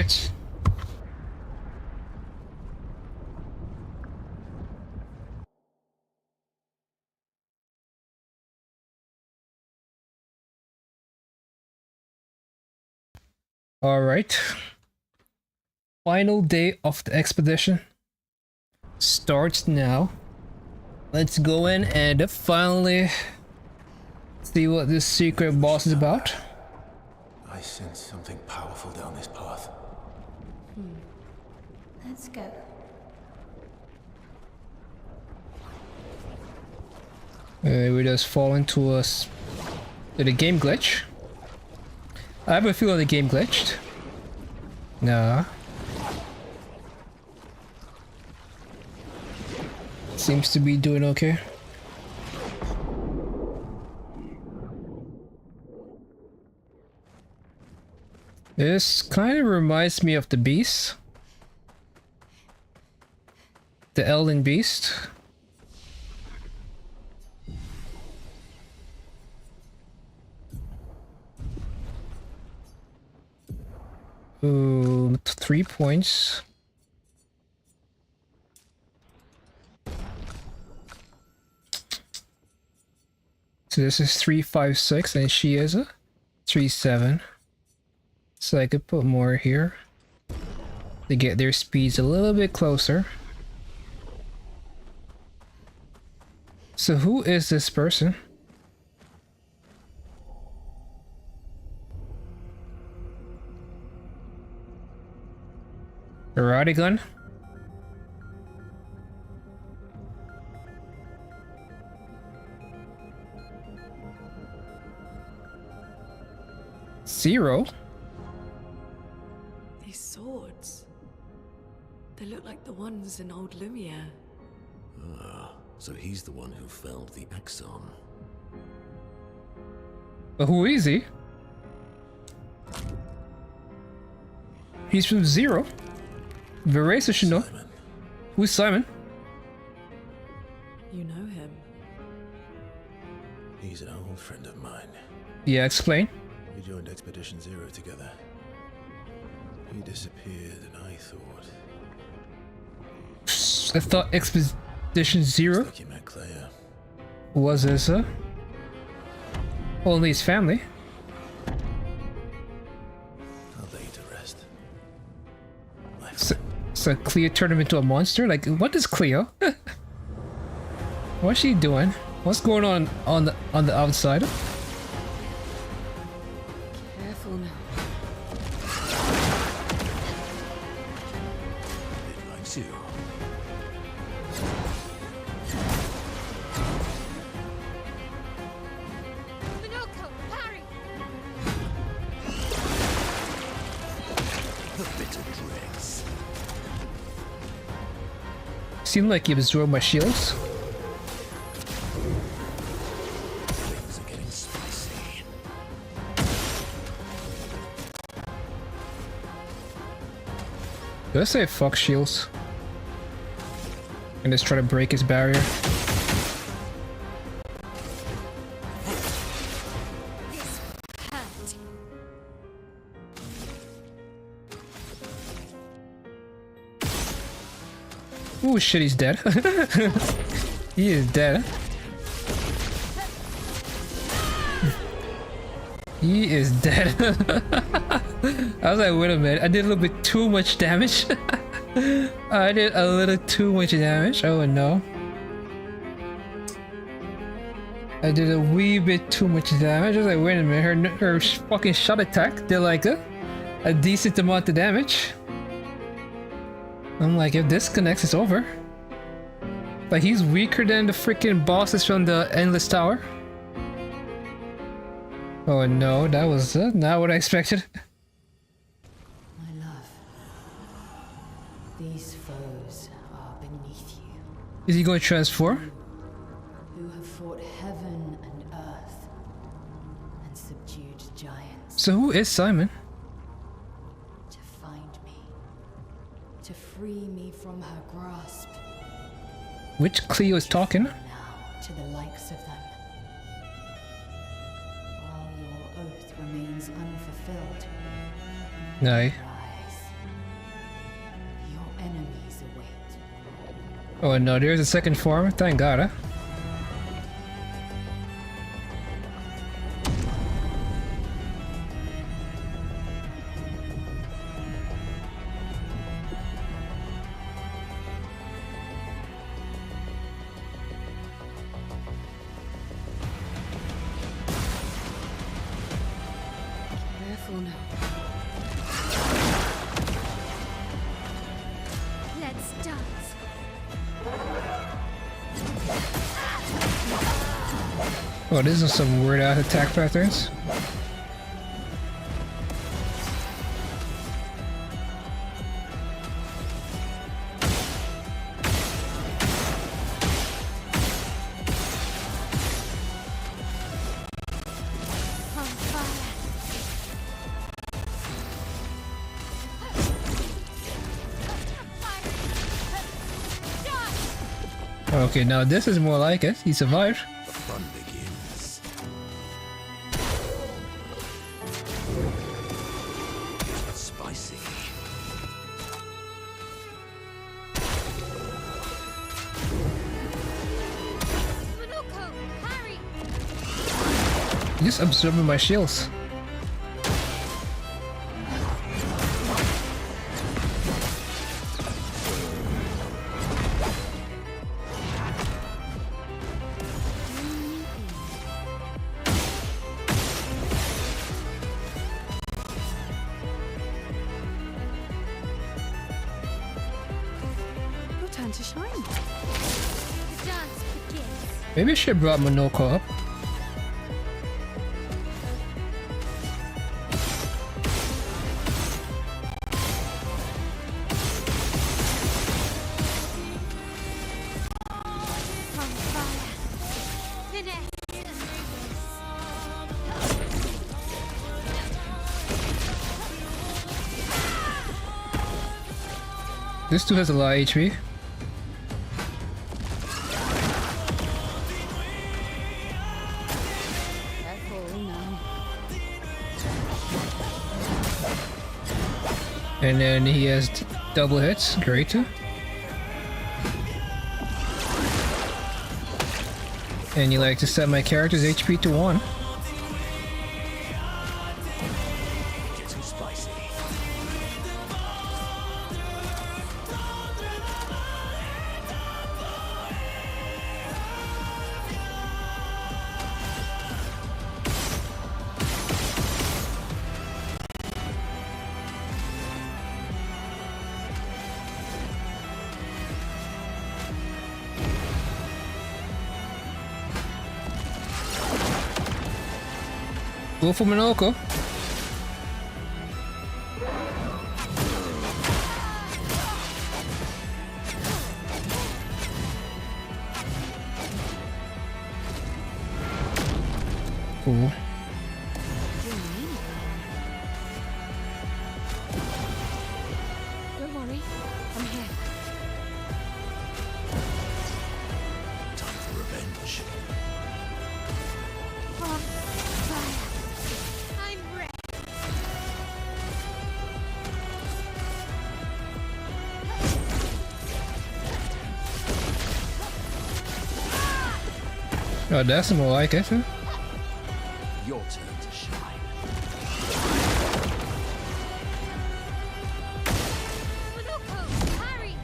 Alright. Alright. Final day of the expedition starts now. Let's go in and finally see what this secret boss is about. I sense something powerful down this path. Let's go. We just fall into the game glitch. I have a feeling the game glitched. Nah. Seems to be doing okay. This kind of reminds me of the beast. The Elden Beast. Ooh, 3 points. So this is 356 and she is a 37. So I could put more here to get their speeds a little bit closer. So who is this person? Karate gun? Zero? These swords. They look like the ones in old Lumiere. Ah, so he's the one who felled the Exxon. But who is he? He's from Zero. Veresa should know. Simon. Who's Simon? You know him. He's an old friend of mine. Yeah, explain. We joined Expedition Zero together. He disappeared and I thought Expedition Zero like you met Clea. was his, only his family. I'll lay you to rest. My So Cleo turned him into a monster? Like, what is Cleo? What's she doing? What's going on the outside? Careful now. It likes you. Minoko, parry! The bitter dregs. Seemed like he absorbed my shields. Things are getting spicy. Did I say fuck shields? And just try to break his barrier. Hurt. Ooh, shit, he's dead. He is dead. He is dead. I was like, wait a minute, I did a little bit too much damage. I did a little too much damage. Oh no. I did a wee bit too much damage. I was like, wait a minute, her fucking shot attack did like a decent amount of damage. I'm like, if this connects, it's over. Like, he's weaker than the freaking bosses from the Endless Tower. Oh no, that was not what I expected. My love, these foes are beneath you, Is he going to transform? who have fought heaven and earth and subdued giants. So who is Simon? To find me, to free me from her grasp, Which Cleo is talking? now to the likes of them. While your oath remains unfulfilled, No. rise Oh no, there's a second form. Thank God, huh? Careful now. Let's dance. Oh, this is some weird ass attack patterns. On fire. Die. Okay, now this is more like it. He survived. The fun begins. Spicy. Minoko, parry. He's just absorbing my shields. Your turn to shine. The dance begins. Maybe I should have brought Monoko up. On fire. Finesse. This dude has a lot of HP. Careful now. And then he has double hits. Great too. And you like to set my character's HP to 1. Getting spicy. Go for Monoko. Cool. Don't worry. I'm here. Time for revenge. On fire. I'm ready. Oh, that's more like it. Huh? Your turn to shine. Minoko, parry.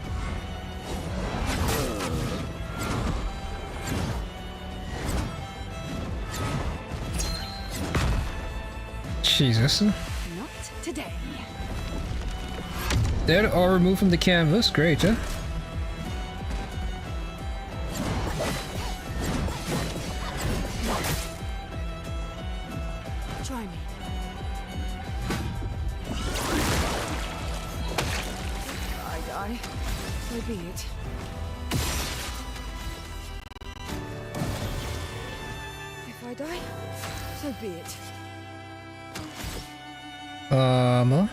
Jesus. Not today. They're all removed from the canvas. Great, huh? Try me. I die. So be it. If I die, so be it. On guard.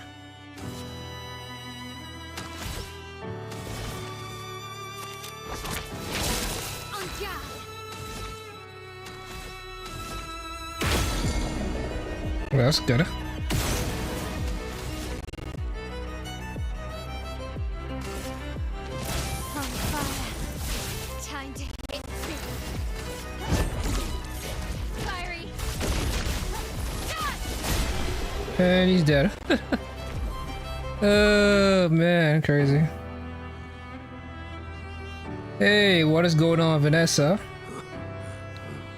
Well, that's good. On fire. And he's dead. Oh man, crazy. Hey, what is going on, Vanessa?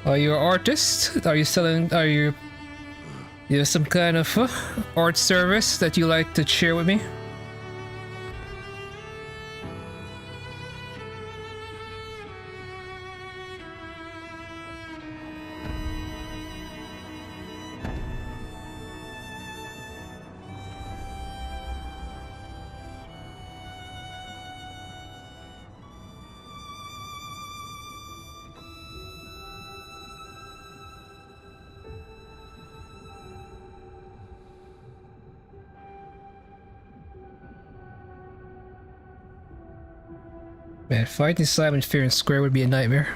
Are you an artist? Are you selling? You have some kind of art service that you like to share with me? Man, fighting Simon fair and square would be a nightmare.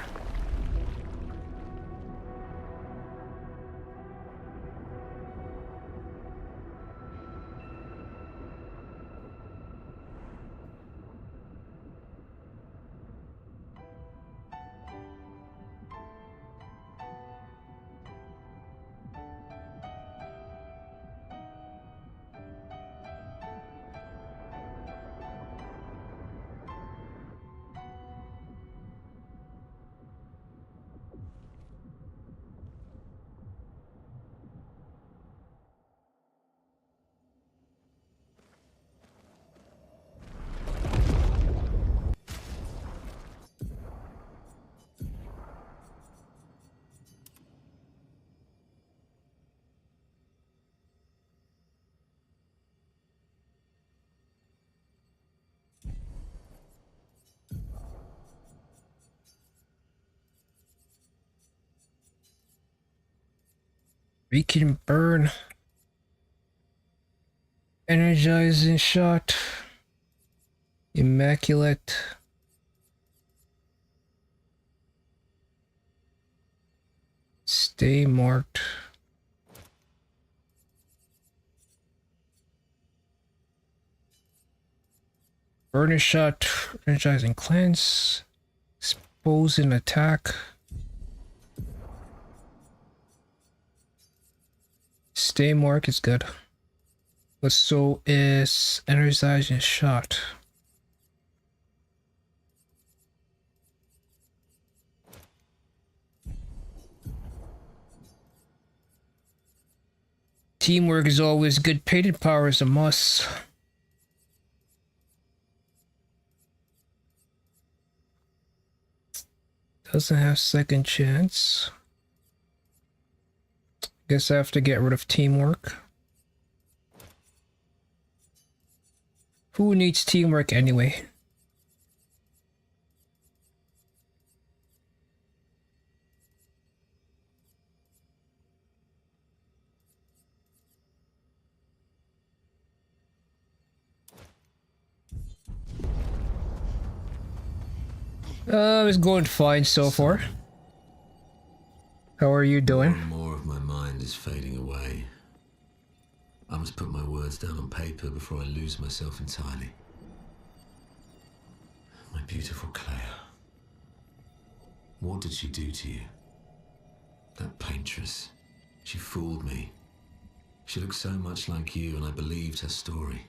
Weaken burn. Energizing shot. Immaculate. Stay marked. Burner shot. Energizing cleanse. Exposing attack. Stay mark is good. But so is energizing shot. Teamwork is always good. Painted power is a must. Doesn't have second chance. Guess I have to get rid of teamwork. Who needs teamwork anyway? It's going fine so far. How are you doing? More of my mind is fading away. I must put my words down on paper before I lose myself entirely. My beautiful Claire. What did she do to you? That paintress. She fooled me. She looked so much like you, and I believed her story.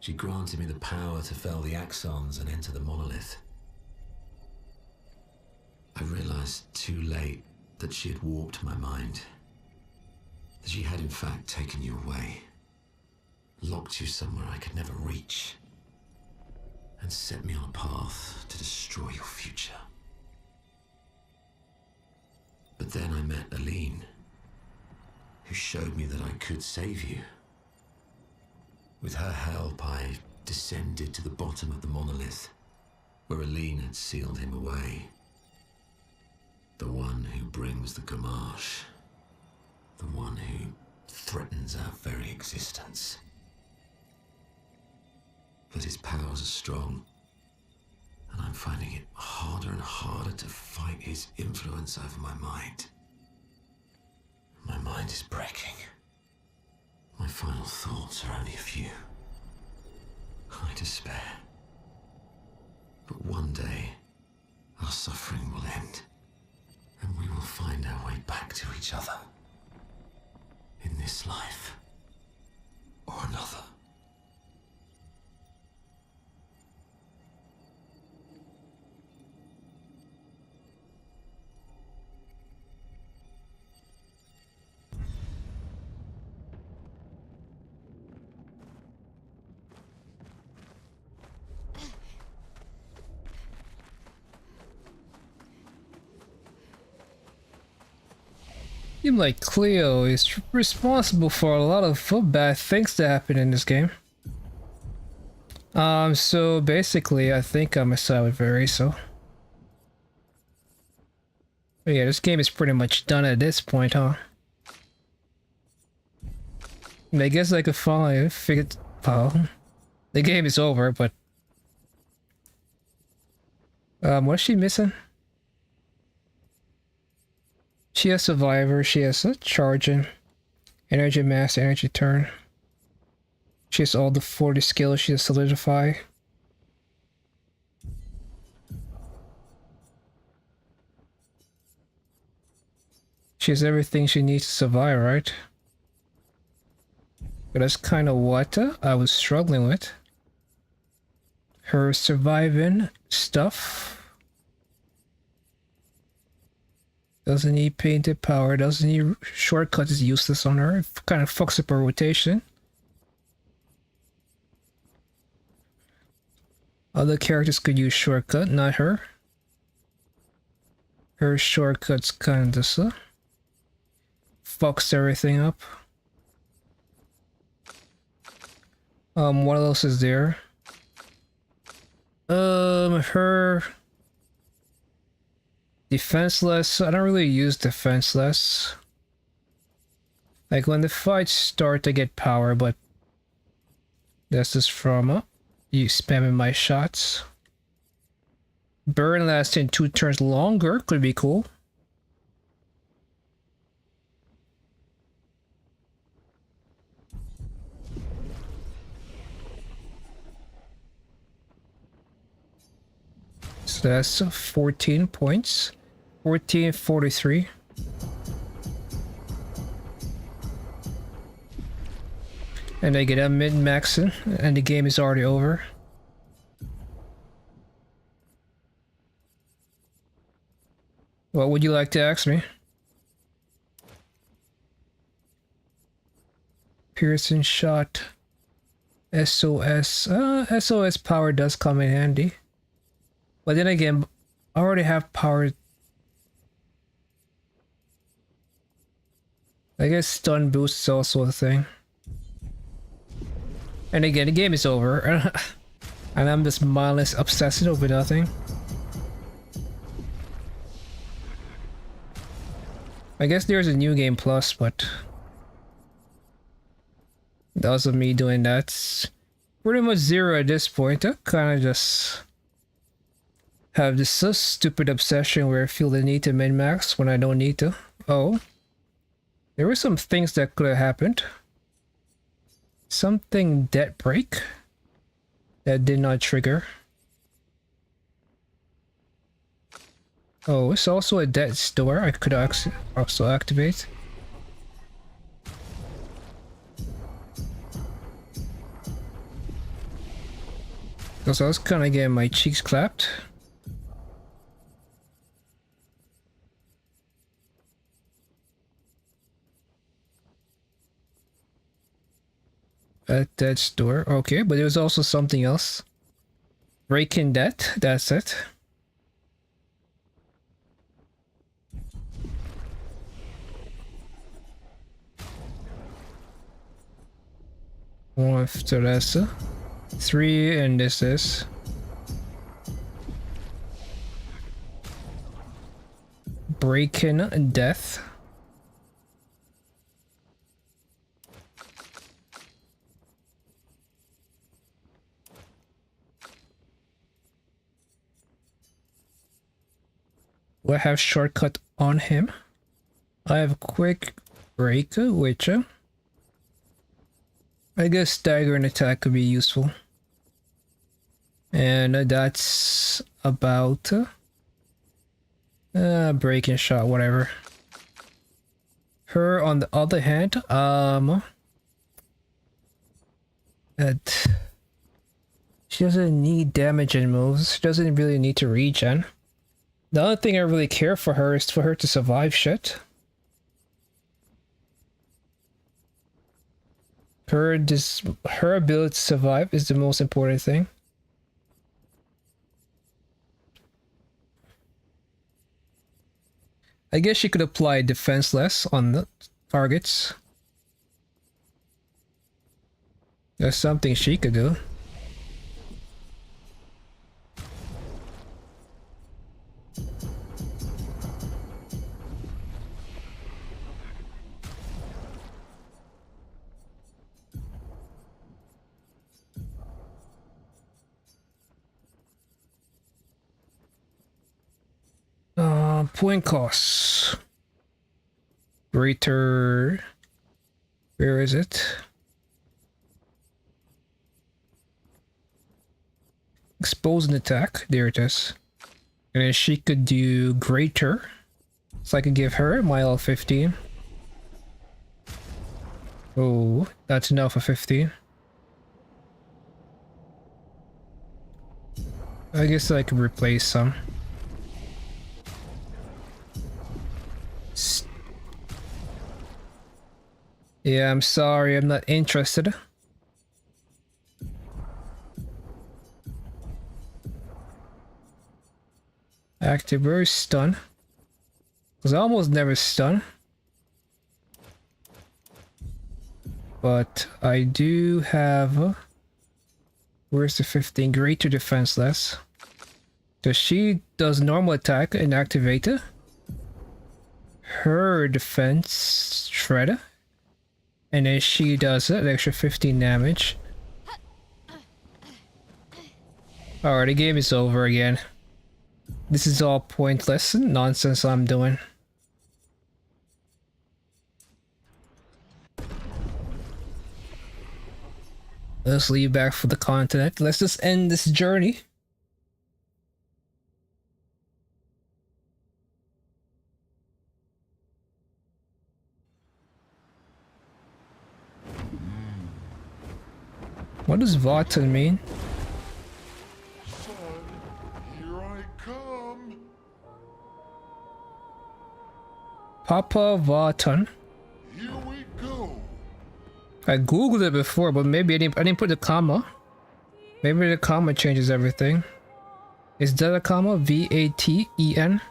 She granted me the power to fell the Axons and enter the monolith. I realized too late that she had warped my mind. That she had in fact taken you away. Locked you somewhere I could never reach. And set me on a path to destroy your future. But then I met Aline, who showed me that I could save you. With her help, I descended to the bottom of the monolith, where Aline had sealed him away. The one who brings the Gamash. The one who threatens our very existence. But his powers are strong, and I'm finding it harder and harder to fight his influence over my mind. My mind is breaking. My final thoughts are only a few. I despair. But one day, our suffering will end, and we will find our way back to each other. In this life. or another. Seems like Cleo is responsible for a lot of bad things that happen in this game. So basically, I think I'm a side with Vereso. But yeah, this game is pretty much done at this point, huh? I guess I could finally figure. Oh, the game is over, but what's she missing? She has Survivor, she has a Charging, Energy Mass, Energy Turn. She has all the 40 skills, she has Solidify. She has everything she needs to survive, right? But that's kind of what I was struggling with. Her surviving stuff. Doesn't need painted power, doesn't need shortcuts, is useless on her. It kind of fucks up her rotation. Other characters could use shortcut, not her. Her shortcuts kind of just fucks everything up. What else is there? Her defenseless. I don't really use defenseless. Like when the fights start, I get power, but that's just from you spamming my shots. Burn lasting 2 turns longer could be cool. So that's 14 points. 1443. And I get a min-maxing, and the game is already over. What would you like to ask me? Piercing shot. SOS. SOS power does come in handy. But then again, I already have power. I guess stun boost is also a thing. And again, the game is over. And I'm just mindless obsessing over nothing. I guess there's a new game plus, but that wasn't me doing that. It's pretty much zero at this point. I kind of just have this so stupid obsession where I feel the need to min-max when I don't need to. Oh. There were some things that could have happened. Something debt break that did not trigger. Oh, it's also a debt store I could also activate. Because I was kind of getting my cheeks clapped. At that store, okay, but there was also something else. Breaking debt, that's it. One after that's 3, and this is breaking death. Do I have shortcut on him? I have quick break, which I guess stagger and attack could be useful. And that's about breaking shot, whatever. Her on the other hand, That she doesn't need damage and moves. She doesn't really need to regen. The only thing I really care for her is for her to survive shit. Her ability to survive is the most important thing. I guess she could apply defenseless on the targets. There's something she could do. Point costs. Greater. Where is it? Expose an attack. There it is. And then she could do greater. So I could give her my L15. Oh, that's enough for 15. I guess I could replace some. Yeah, I'm sorry, I'm not interested. Active burst stun. Because I almost never stun. But I do have... Where's the 15? Greater defenseless. So she does normal attack and activate it. Her defense shredder. And then she does an extra 15 damage. Alright, the game is over again. This is all pointless nonsense I'm doing. Let's leave back for the continent. Let's just end this journey. What does Vartan mean? Son, here I come. Papa Vartan. Here we go. I googled it before, but maybe I didn't put the comma. Maybe the comma changes everything. Is that a comma? V-A-T-E-N?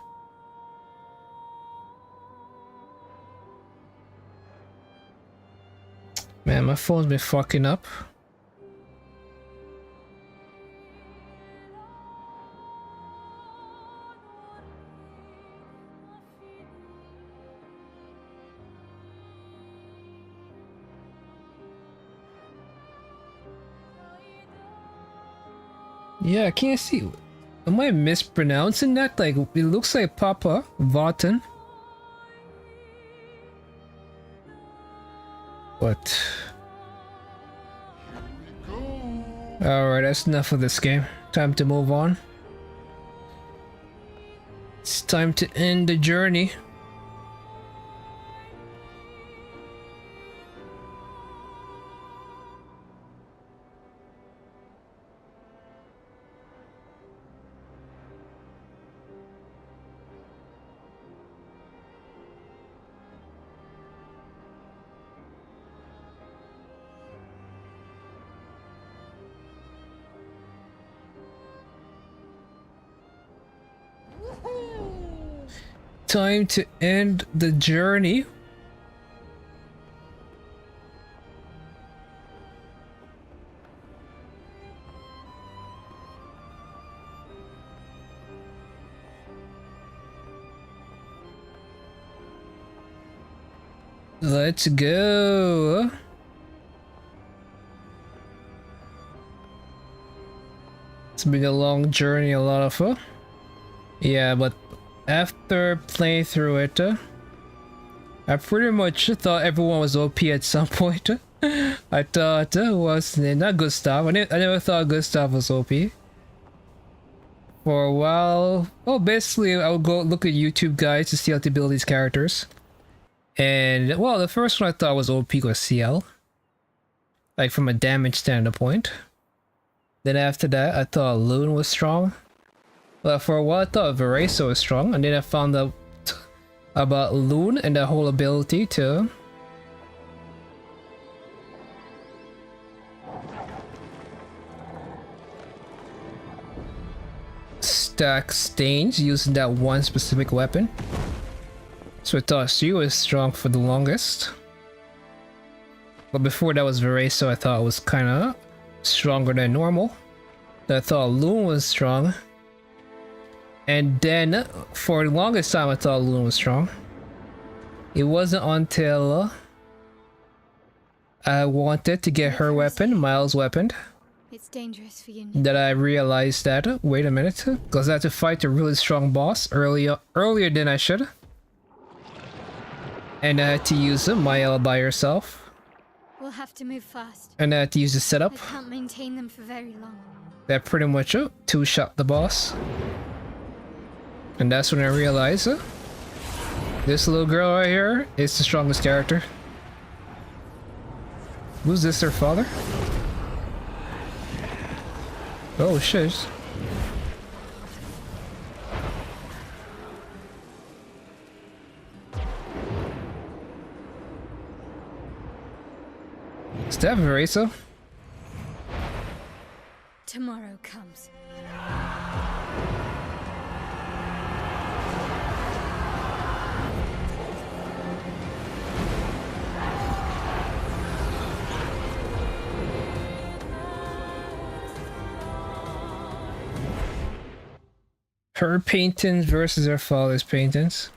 Man, my phone's been fucking up. Yeah, I can't see. Am I mispronouncing that? Like, it looks like Papa Vartan. But... Alright, that's enough of this game. Time to move on. It's time to end the journey. Time to end the journey. Let's go. It's been a long journey, a lot of fun. Yeah, but after playing through it, I pretty much thought everyone was OP at some point. I thought was not Gustav. I never thought Gustav was OP. For a while, well, basically I would go look at YouTube guides to see how to build these characters. And well, the first one I thought was OP was CL. like from a damage standpoint. Then after that, I thought Lune was strong. Well, for a while I thought Veraso was strong, and then I found out about Lune and the whole ability to stack stains using that one specific weapon. So I thought she was strong for the longest. But before that was Veraso, I thought it was kind of stronger than normal. I thought Lune was strong. And then, for the longest time, I thought Lune was strong. It wasn't until I wanted to get her weapon, Miles' weapon, It's dangerous for you. that I realized that, wait a minute, because I had to fight a really strong boss earlier than I should. And I had to use Mael by herself. We'll have to move fast. And I had to use the setup I can't maintain them for very long. that pretty much two-shot the boss. And that's when I realized this little girl right here is the strongest character. Who's this, her father? Oh shit. Is that Veraso? Tomorrow comes. Her paintings versus her father's paintings.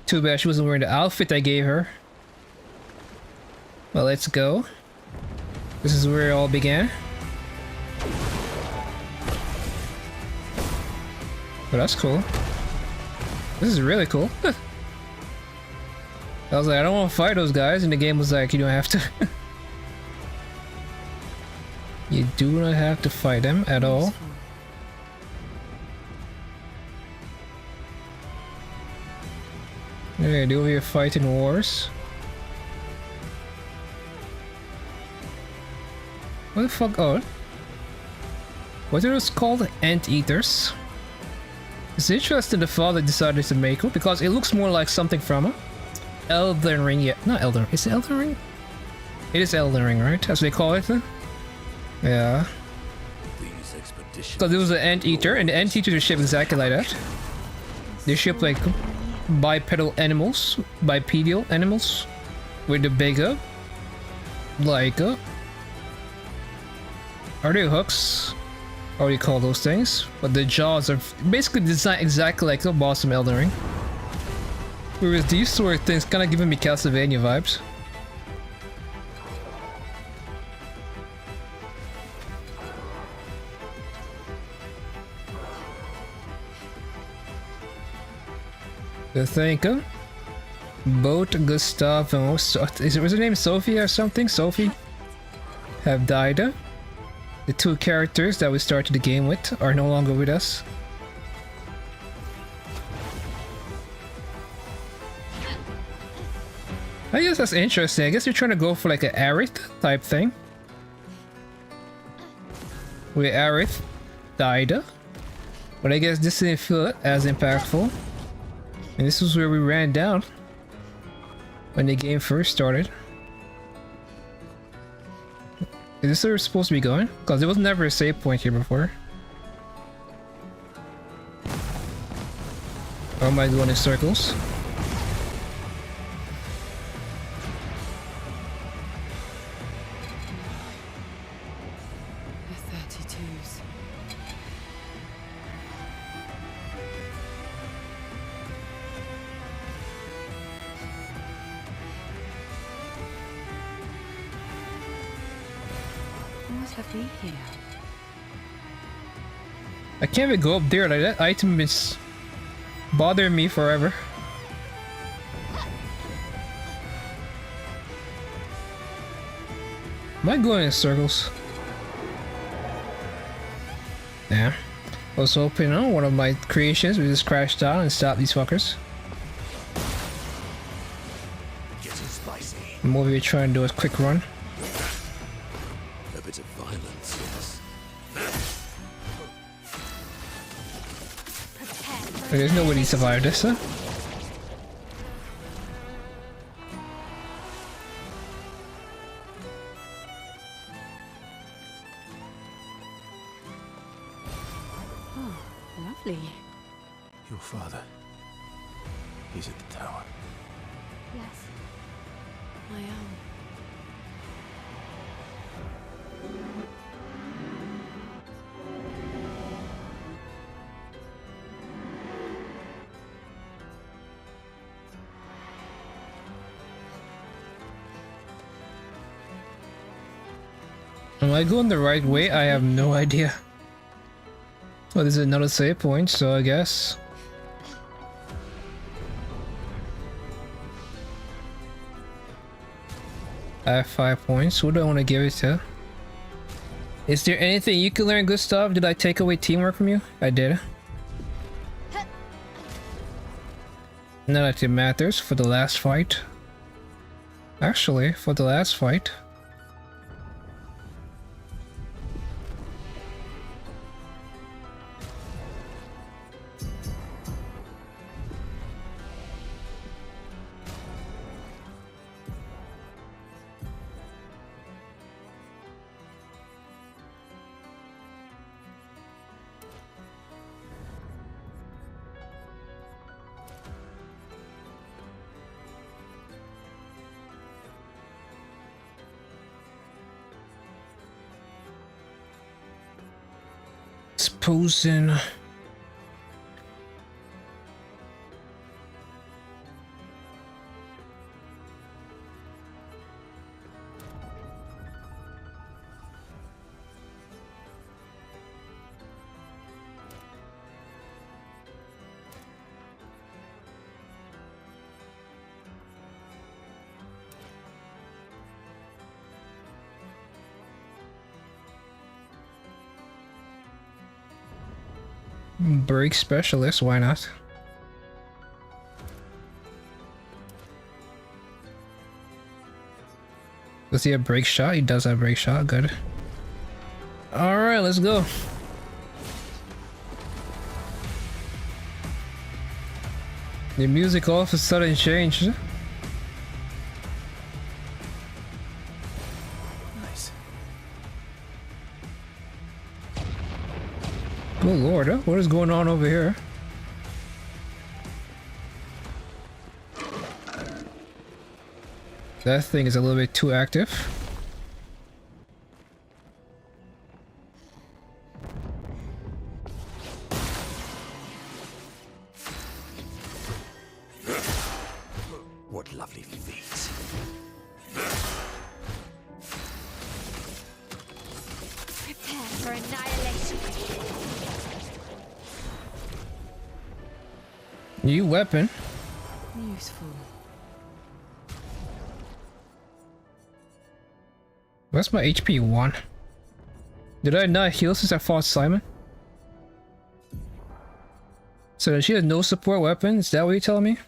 Too bad she wasn't wearing the outfit I gave her. Well, let's go. This is where it all began. Oh, that's cool. This is really cool. I was like, I don't want to fight those guys, and the game was like, you don't have to. You do not have to fight them at all. Yeah, do we fighting wars? What the fuck? Oh, what are those called? Anteaters. It's interesting the father decided to make it because it looks more like something from Elden Ring. Yeah, not Elden Ring. Is it Elden Ring? It is Elden Ring, right? As they call it. Yeah. These expeditions. Because it was an anteater, and the anteaters are shaped exactly like that. They're shaped like bipedal animals, bipedal animals, with the bigger, like, are they hooks? Or do you call those things? But the jaws are basically designed exactly like the boss from Elden Ring. Whereas these sort of things kind of giving me Castlevania vibes. I think both Gustav and was her name Sophie or something? Sophie have died. The two characters that we started the game with are no longer with us. I guess that's interesting. I guess you're trying to go for like an Aerith type thing. Where Aerith died. But I guess this didn't feel as impactful. And this was where we ran down when the game first started. Is this where we're supposed to be going? Because there was never a save point here before. Or am I going in circles? The 32s. What have we here? I can't even go up there, like that item is bothering me forever. Am I going in circles? Yeah. I was hoping one of my creations would just crash down and stop these fuckers. Getting spicy. And what we try and do is quick run. A bit of violence, yes. Prepare for There's nobody survived this, huh? Lovely. Your father. He's at the tower. Yes. I am. Am I going the right way? I have no idea. Well, there's another save point, so I guess. I have 5 points. Who do I want to give it to? Is there anything you can learn, Gustav? Did I take away teamwork from you? I did. Not that it matters for the last fight. Actually, for the last fight. Supposing break specialist, why not? Does he have break shot? He does have break shot, good. Alright, let's go. The music all of a sudden changed. Nice. Good lord, huh? What is going on over here? That thing is a little bit too active. What lovely feet. Prepare for annihilation. New weapon. Useful. What's my HP 1? Did I not heal since I fought Simon? So she has no support weapon? Is that what you're telling me?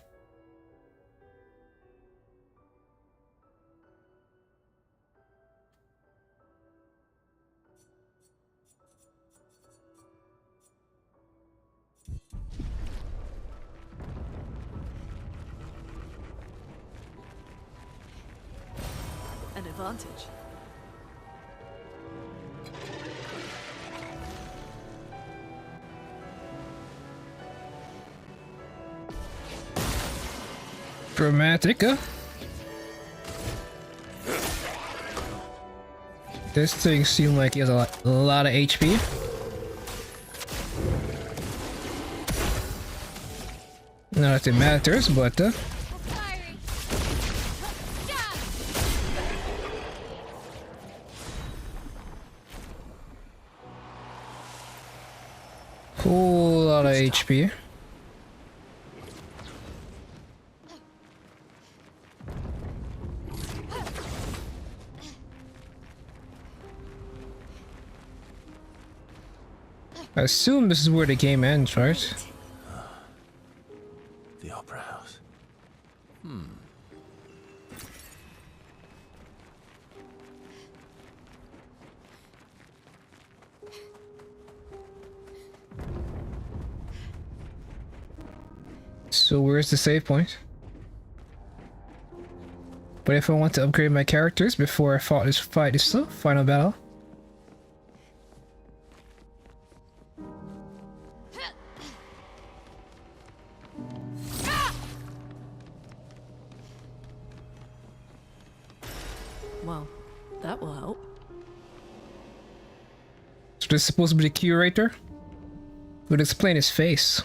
An advantage. Dramatic, huh? This thing seems like he has a lot of HP. Not that it matters, but Firing. Down. whole lot of HP. I assume this is where the game ends, right? The Opera House. So where's the save point? But if I want to upgrade my characters before I fight this final battle. Well, that will help. So this is supposed to be the curator? Would explain his face.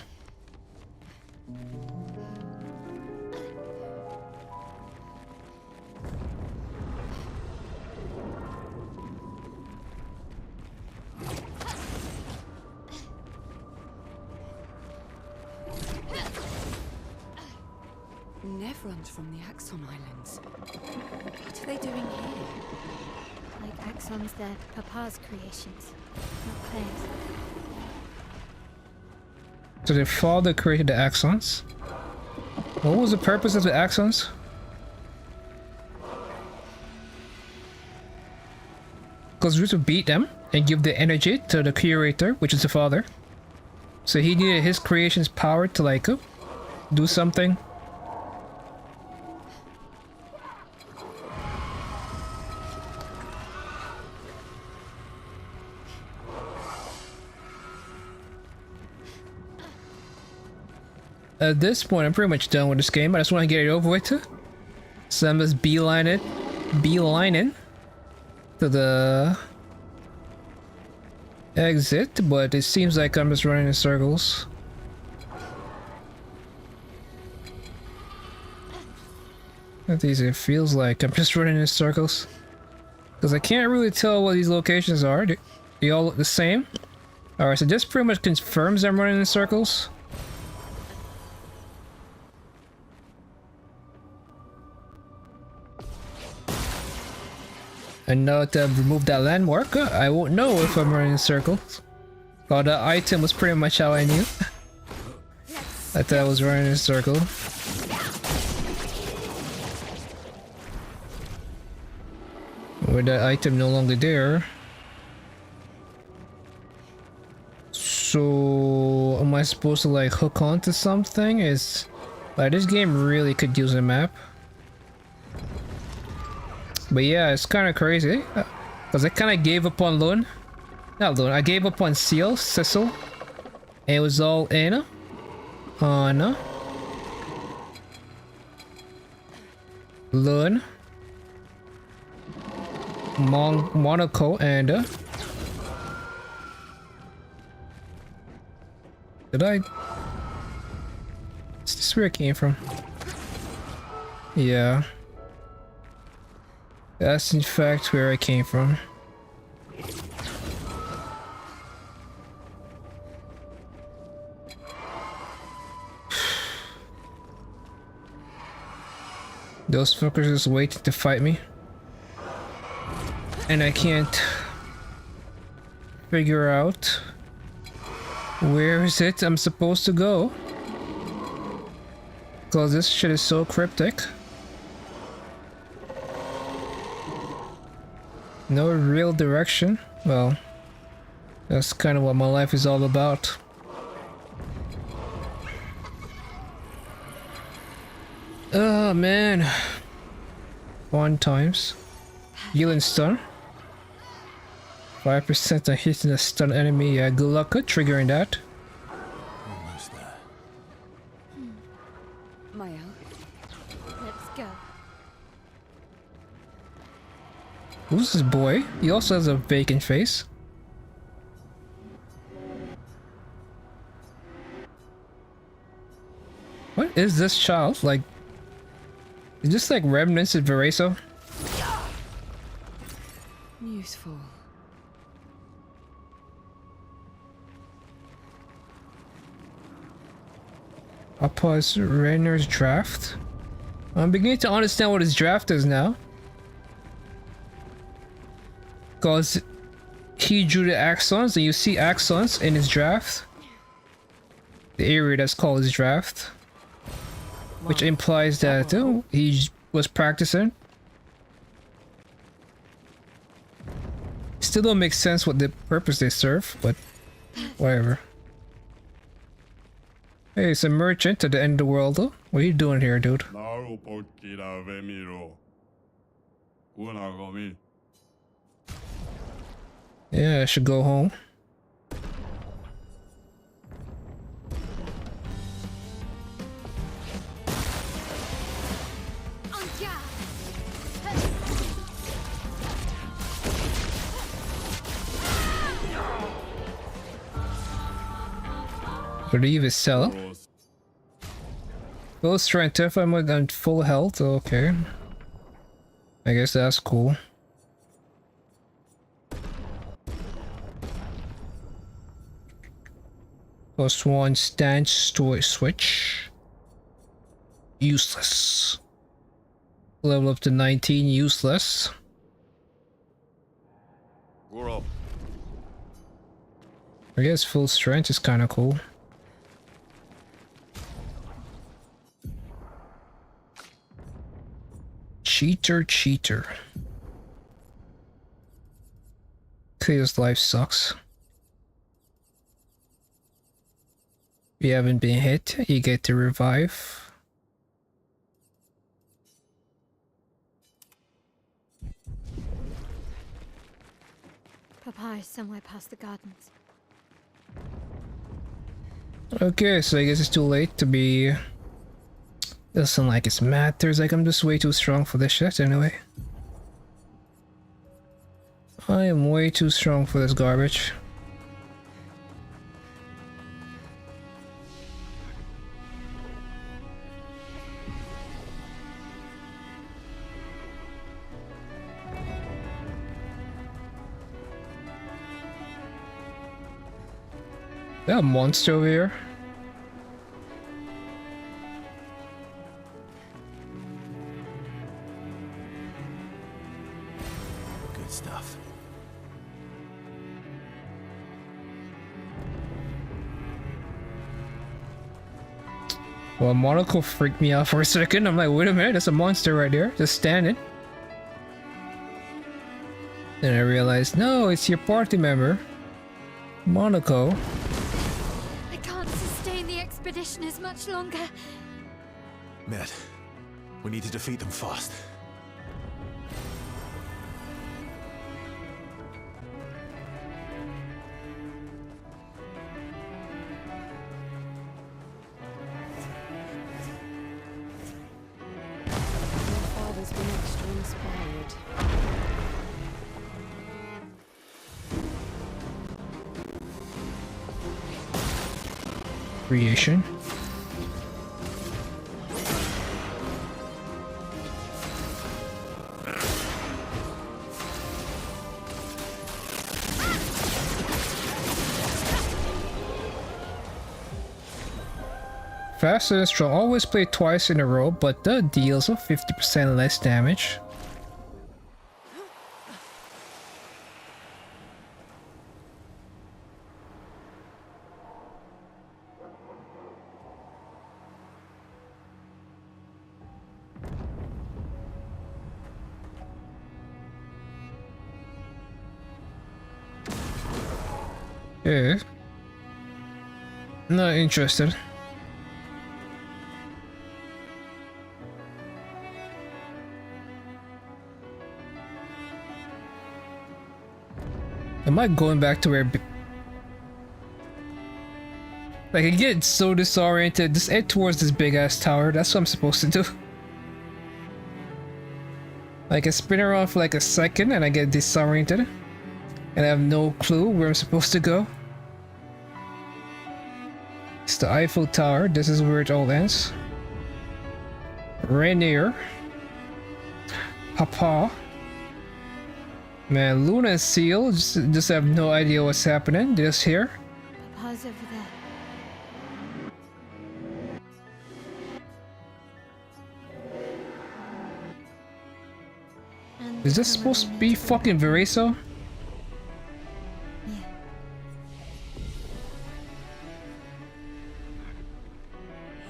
Neverons from the Axon Islands. What are they doing here? Like Axons, they're Papa's creations, not Claire's. So their father created the Axons? What was the purpose of the Axons? Because we to beat them and give the energy to the curator, which is the father. So he needed his creation's power to like do something. At this point, I'm pretty much done with this game. I just want to get it over with. So I'm just beelining to the exit, but it seems like I'm just running in circles. At least it feels like I'm just running in circles. Because I can't really tell what these locations are. They all look the same. Alright, so this pretty much confirms I'm running in circles. And now that I've removed that landmark, I won't know if I'm running in circles. Oh, the item was pretty much how I knew. I thought I was running in a circle. With that item no longer there. So, am I supposed to like hook onto something? Like this game really could use a map. But yeah, it's kind of crazy. Because I kind of gave up on Lune. Not Lune, I gave up on Cecil. And it was all Anna. Anna. Lune. Monaco and... Did I... Is this where it came from? Yeah. That's in fact where I came from. Those fuckers just waiting to fight me. And I can't figure out where is it I'm supposed to go. Cause this shit is so cryptic. No real direction. Well, that's kind of what my life is all about. Oh man. Fun times. Healing stun. 5% on hitting a stun enemy. Yeah, good luck triggering that. Almost there. Maya, Let's go. Who's this boy? He also has a vacant face. What is this child? Like, is this like remnants of Vereso? useful. Papa's Rainer's draft. I'm beginning to understand what his draft is now. Because he drew the axons, and you see axons in his draft. The area that's called his draft. Which implies that he was practicing. Still don't make sense what the purpose they serve, but whatever. Hey, it's a merchant at the end of the world, though. What are you doing here, dude? 나로 복귀라 베미로 구나고미 Yeah, I should go home. On guard! Relieve his cell. Full strength if I'm on full health. Okay. I guess that's cool. +1 stance switch. Useless. Level up to 19, useless. 구럽 I guess full strength is kind of cool. Cheater. Clear's life sucks. If you haven't been hit, you get to revive. Papa is somewhere past the gardens. Okay, so I guess it's too late to be... Doesn't like it matters, like I'm just way too strong for this shit anyway. I am way too strong for this garbage. That monster over here. Good stuff. Well, Monaco freaked me out for a second. I'm like, wait a minute, there's a monster right there, just standing. Then I realized, no, it's your party member, Monaco. I can't sustain the expedition as much longer. Met, we need to defeat them fast. My father's been extra inspired. Creation. Fast and strong. Always play twice in a row, but that deals with 50% less damage. Yeah. Not interested. Am I going back to where... Like, I get so disoriented. Just head towards this big ass tower. That's what I'm supposed to do. Like, I spin around for like a second and I get disoriented. And I have no clue where I'm supposed to go. It's the Eiffel Tower. This is where it all ends. Rainier. Papa. Man, Luna and Seal just have no idea what's happening. They're just here. Papa's over there. And Is this supposed to be fucking Vereso? Yeah.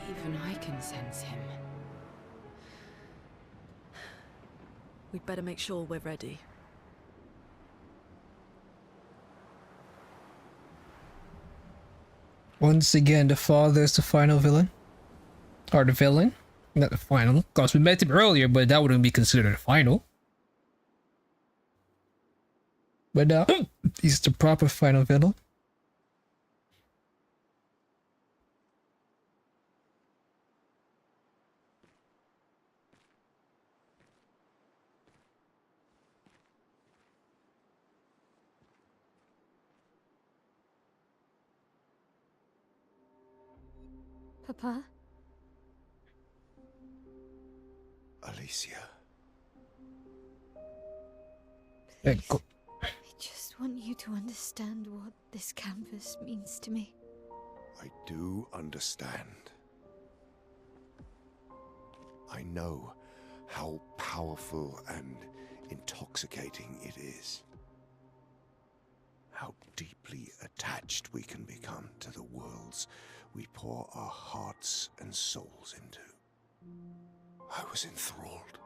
Even I can sense him. We'd better make sure we're ready. Once again, the father is the final villain. Or the villain. Not the final. Of course, we met him earlier, but that wouldn't be considered a final. But he's the proper final villain. Papa? Alicia. Please. I just want you to understand what this canvas means to me. I do understand. I know how powerful and intoxicating it is. How deeply attached we can become to the worlds we pour our hearts and souls into. I was enthralled,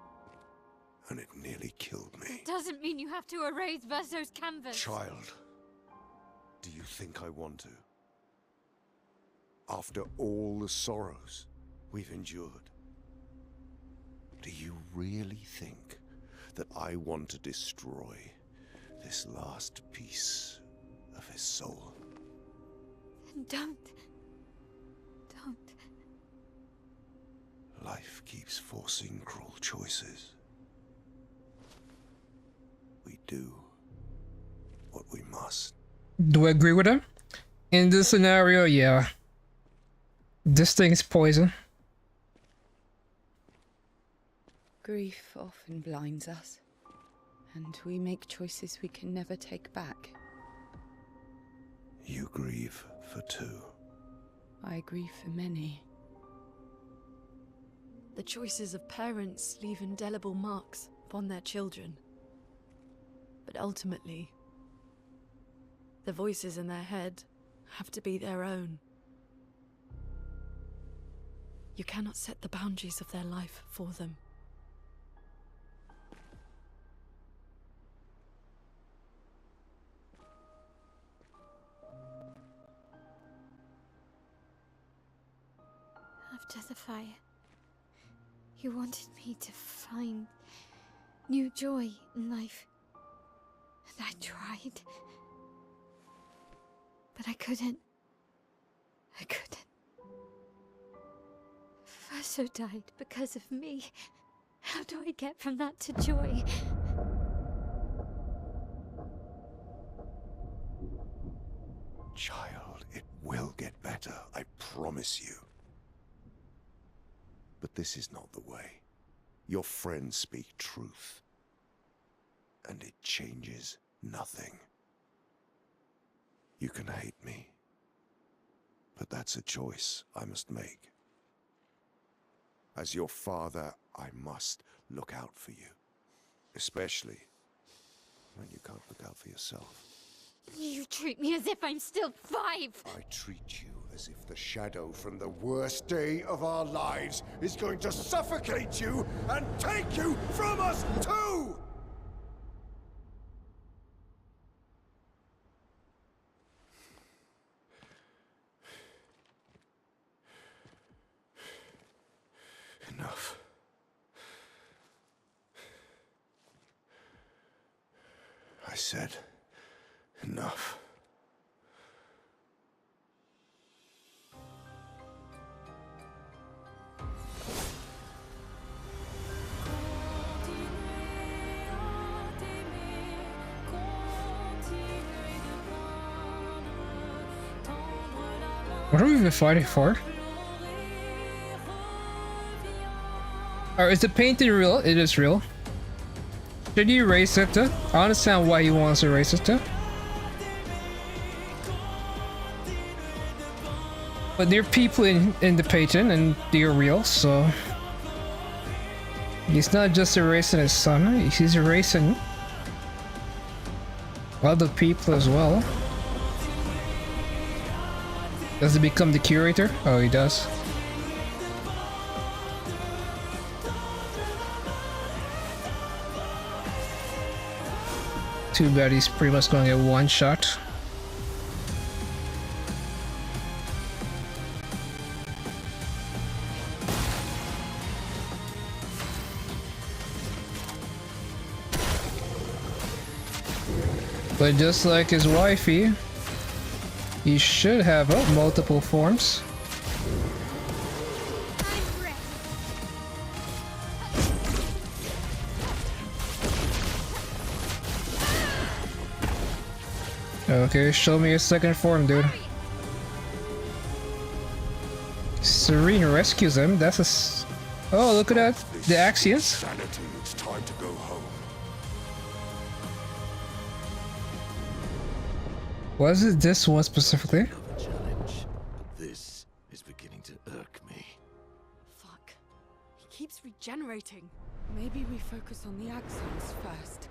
and it nearly killed me. It doesn't mean you have to erase Verso's canvas. Child, do you think I want to? After all the sorrows we've endured, do you really think that I want to destroy this last piece of his soul? Then don't. Life keeps forcing cruel choices. We do what we must. Do I agree with him? In this scenario, yeah. This thing is poison. Grief often blinds us, and we make choices we can never take back. You grieve for two. I grieve for many. The choices of parents leave indelible marks upon their children. But ultimately, the voices in their head have to be their own. You cannot set the boundaries of their life for them. After the fire, you wanted me to find new joy in life. And I tried. But I couldn't. Verso died because of me. How do I get from that to joy? Child, it will get better, I promise you. But this is not the way. Your friends speak truth. And it changes nothing. You can hate me. But that's a choice I must make. As your father, I must look out for you. Especially when you can't look out for yourself. You treat me as if I'm still 5! I treat you as if the shadow from the worst day of our lives is going to suffocate you and take you from us too! Enough. I said enough. What are we even fighting for? Or is the painting real? It is real. Should you erase it though? I understand why he wants to erase it though. But there are people in the painting and they're real, so... He's not just erasing his son, he's erasing other people as well. Does he become the curator? Oh, he does. Too bad he's pretty much going to get one shot. But just like his wifey, he should have multiple forms. Okay, show me your second form, dude. Serene rescues him. That's a. Oh, look at that. The Axions. Sanity, it's time to go home. Was it this one specifically? Another challenge, but this is beginning to irk me. Fuck. He keeps regenerating. Maybe we focus on the axons first.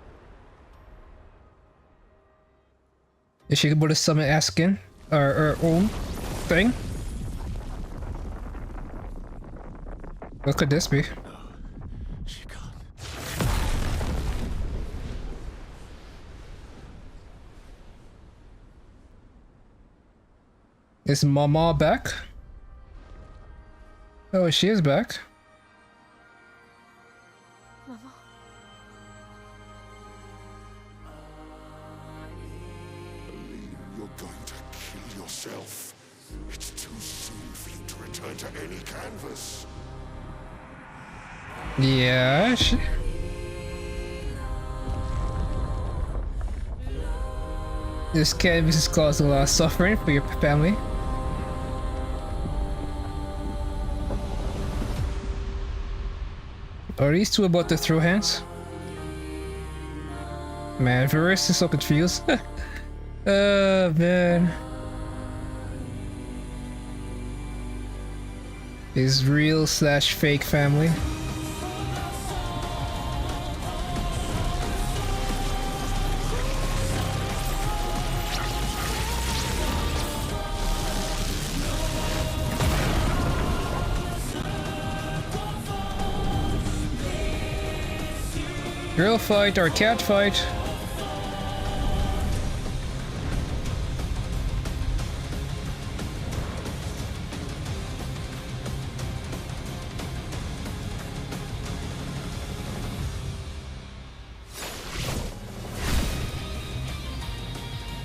Is she able to summon Askin? Or her own thing? What could this be? She can't. Is Mama back? Oh, she is back. Mama. You're going to kill yourself. It's too soon for you to return to any canvas. Yeah, she... This canvas is causing a lot of suffering for your family. Are these two about to throw hands? Man, Varys is so confused. Oh, man. His real / fake family. Girl fight or cat fight?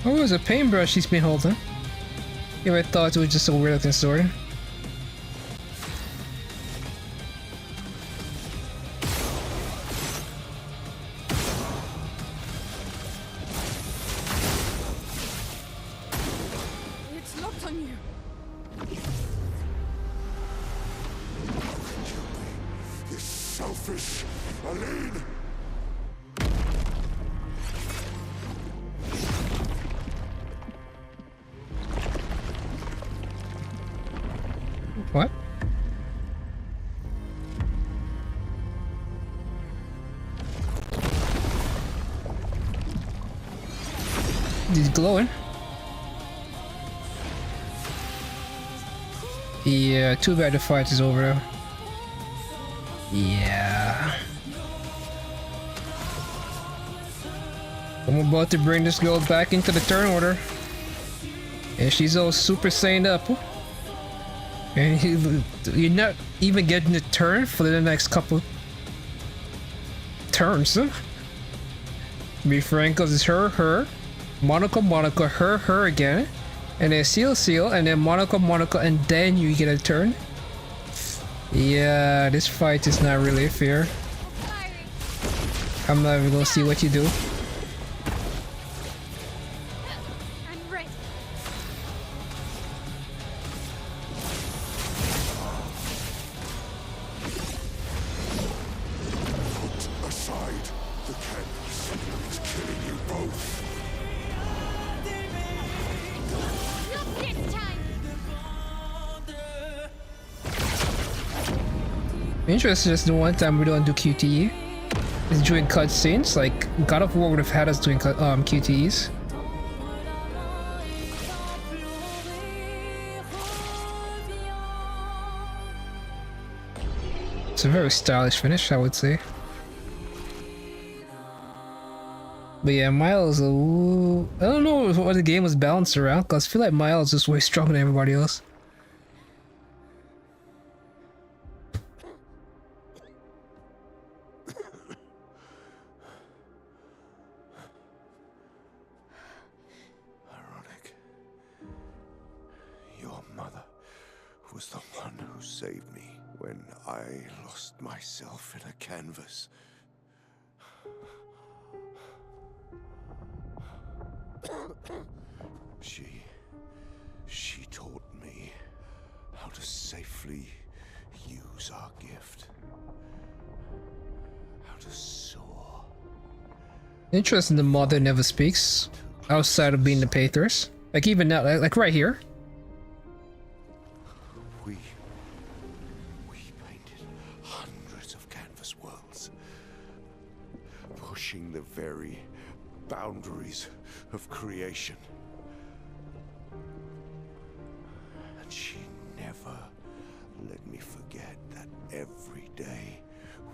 Oh, it was a paintbrush he's been holding. If I thought it was just a weird looking sword. It's locked on you. This selfish Aline! What? He's glowing. Yeah, too bad the fight is over though. Yeah. I'm about to bring this girl back into the turn order. And she's all Super Saiyan up. And you're not even getting a turn for the next couple turns, huh? To be frank, cause it's her, Monaco, her again, and then Seal, and then Monaco, and then you get a turn. Yeah, this fight is not really fair. I'm not even gonna see what you do. I'm ready. Put aside the canvas. It's killing you both. Not this time. Interesting, just the one time we don't do QTE is doing cutscenes. Like God of War would have had us doing QTEs. It's a very stylish finish, I would say. But yeah, Miles, ooh, I don't know what the game was balanced around, because I feel like Miles is way stronger than everybody else. saved me when I lost myself in a canvas. She taught me how to safely use our gift. How to soar. Interesting, the mother never speaks outside of being the Pathers. Like even now, like right here. We painted hundreds of canvas worlds, pushing the very boundaries of creation. And she never let me forget that every day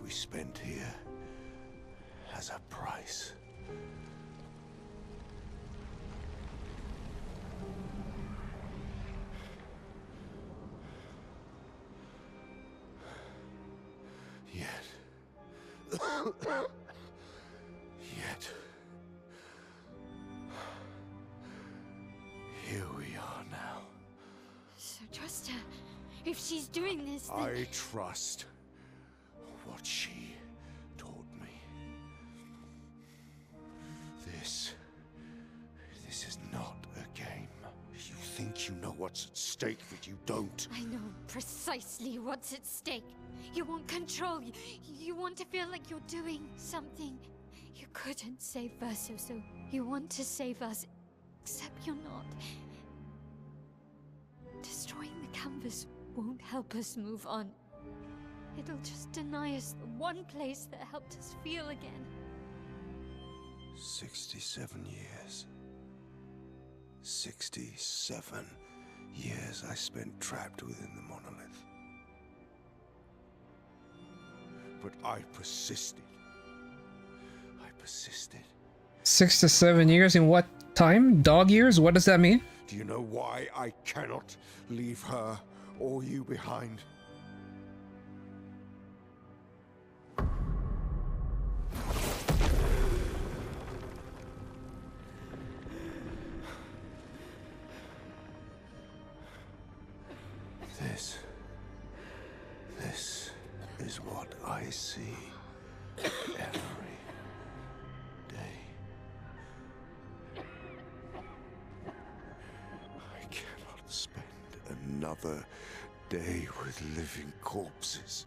we spent here has a price. Yet, here we are now. So trust her. If she's doing this, then... I trust what she taught me. This is not a game. You think you know what's at stake, but you don't. I know precisely what's at stake. You want control. You want to feel like you're doing something. You couldn't save Verso, so you want to save us. Except you're not. Destroying the canvas won't help us move on. It'll just deny us the one place that helped us feel again. 67 years. 67 years I spent trapped within the monolith. But I persisted. 6 to 7 years in what time? Dog years? What does that mean? Do you know why I cannot leave her or you behind? This is what I see every day. I cannot spend another day with living corpses.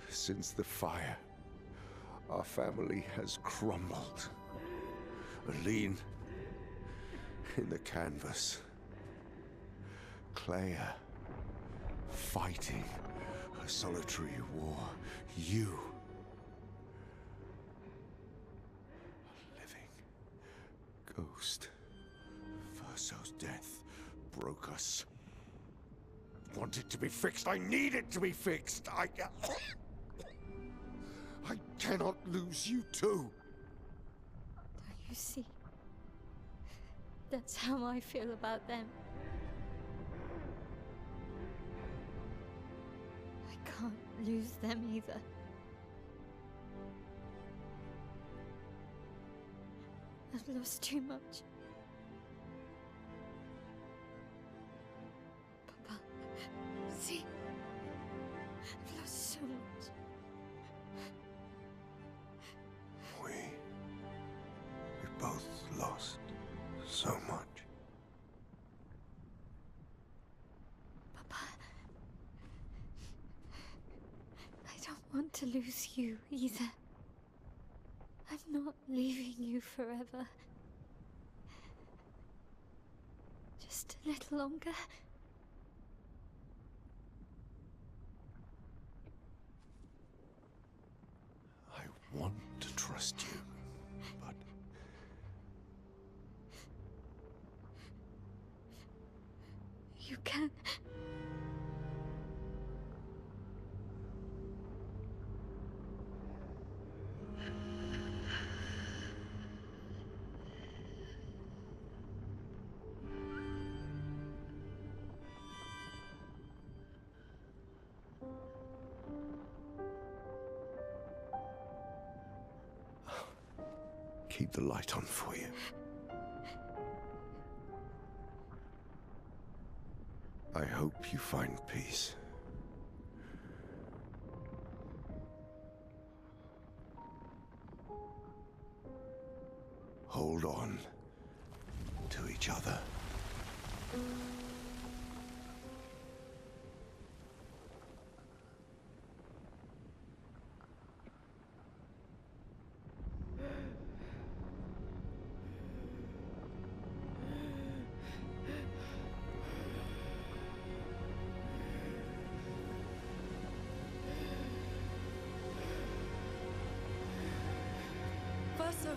Since the fire, our family has crumbled. Aline in the canvas. Clea fighting a solitary war. You, a living ghost. Verso's death broke us. Want it to be fixed. I need it to be fixed. I cannot lose you too. Don't you see? That's how I feel about them. I can't lose them either. I've lost too much. Papa, see? I've lost so much. We both lost so much. Papa, I don't want to lose you either. I'm not leaving you forever. Just a little longer. I want to trust you, but You can. keep the light on for you. I hope you find peace hold on to each other. Verso!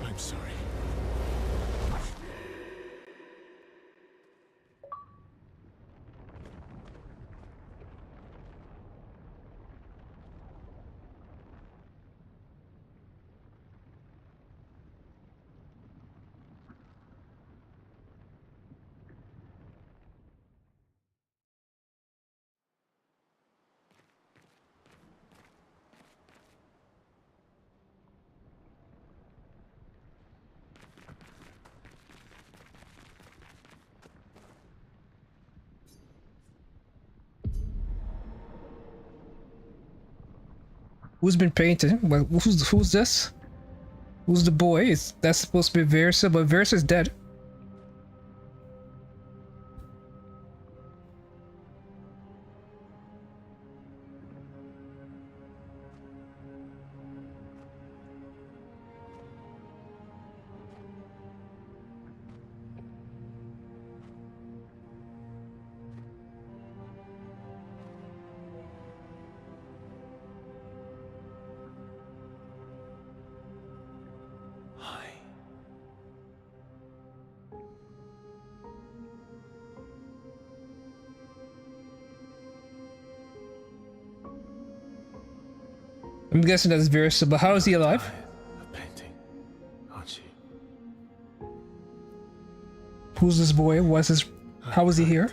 I'm sorry. Who's been painted? Well, who's this? Who's the boy? That's supposed to be Versa, but Versa's dead. Hi. I'm guessing that's Versa, but how is he alive? A painting, aren't you? Who's this boy? What's his? How is he here?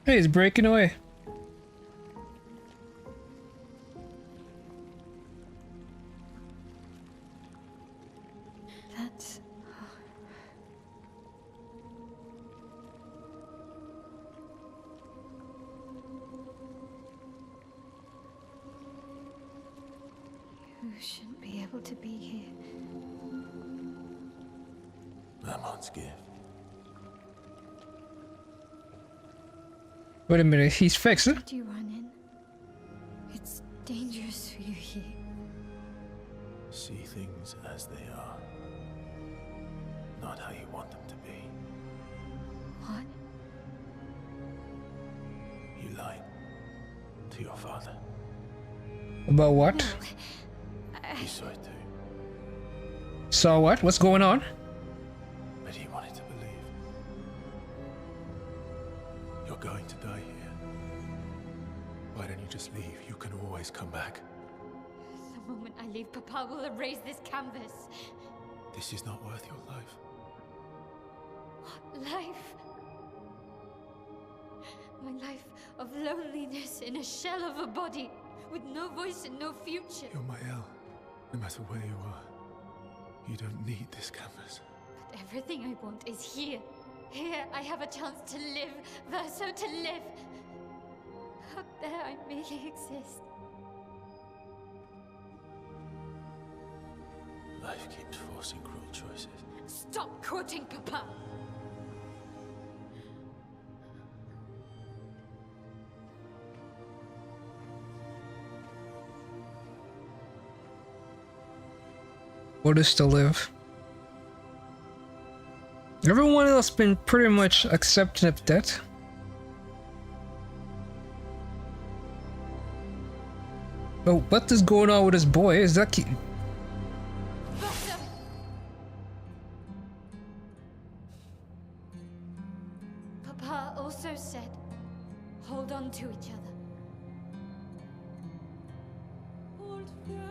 Hey, he's breaking away. That's... You shouldn't be able to be here. Lamont's gift. Wait a minute, he's fixed it? Did you run in? It's dangerous for you here. See things as they are. Not how you want them to be. What? You lied to your father. About what? He saw it too. Saw what? What's going on? But he wanted to believe. You're going to die here. Why don't you just leave? You can always come back. The moment I leave, Papa will erase this canvas. This is not worth your life. What life? My life of loneliness in a shell of a body, with no voice and no future. You're my El. No matter where you are, you don't need this canvas. But everything I want is here. Here I have a chance to live, Verso, to live. Out there I merely exist. Life keeps forcing cruel choices. Stop quoting Papa! What is to live? Everyone else been pretty much accepting of death. But what is going on with this boy? Is that Verso! Papa also said, hold on to each other. Old friend,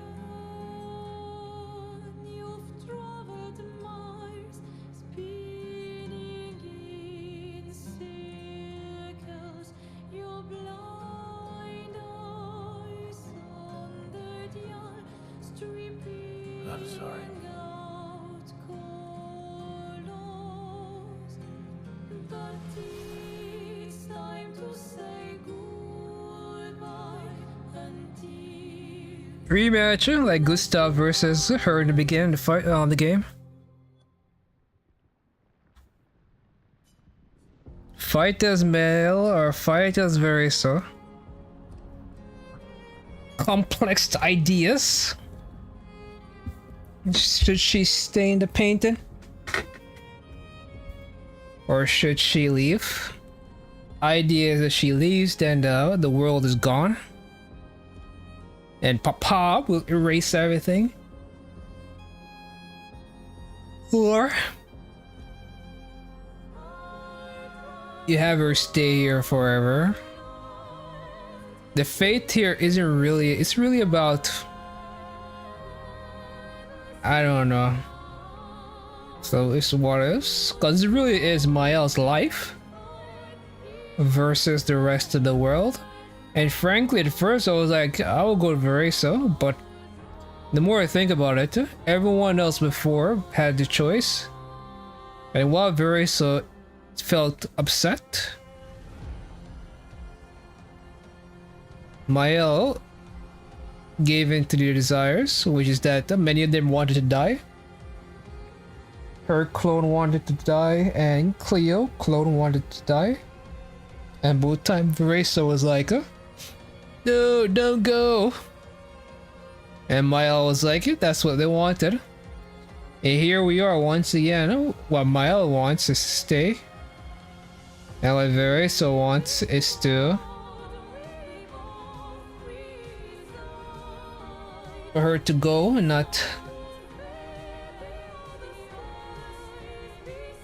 you've traveled miles, spinning in circles. Your blind eyes under the eye, stripping I'm sorry. out colors. But it's time to say goodbye until Rematch, like Gustav versus her in the beginning, the fight on the game. Fight as male or fight as Vereso. Complex ideas. Should she stay in the painting? Or should she leave? Idea is that she leaves, then the world is gone. And Papa will erase everything. Or you have her stay here forever. The fate here isn't really, it's really about, I don't know. So it's what is, because it really is Mael's life versus the rest of the world. And frankly, at first I was like, I will go to Vereso, but the more I think about it, everyone else before had the choice. And while Vereso felt upset, Mael gave in to their desires, which is that many of them wanted to die. Her clone wanted to die, and Cleo clone wanted to die. And both times Vereso was like, no, don't go. And Mael was like, that's what they wanted. And here we are once again. What Mael wants is to stay. And what Vereso wants is to for her to go and not.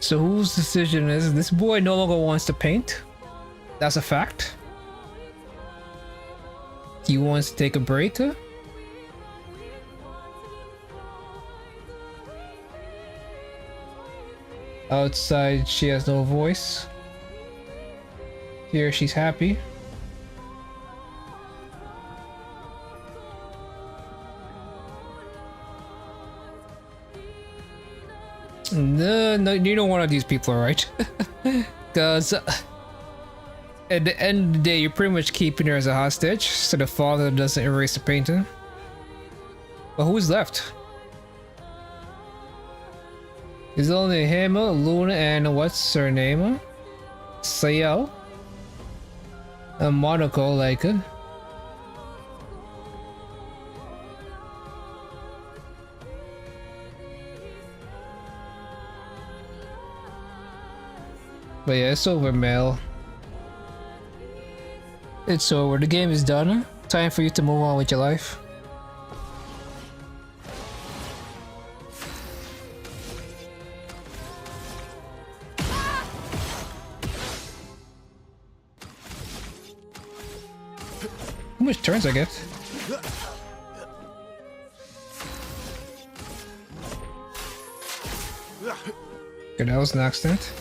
So whose decision is this? Boy no longer wants to paint. That's a fact. He wants to take a break. Outside, she has no voice. Here, she's happy. No, you don't want these people, right? Because at the end of the day, you're pretty much keeping her as a hostage, so the father doesn't erase the painting. But who's left? It's only him, Luna, and what's her name? Sayel. And Monaco, like it. But yeah, it's over, Mel. It's over. The game is done. Time for you to move on with your life. How much turns I get? Okay, that was an accident.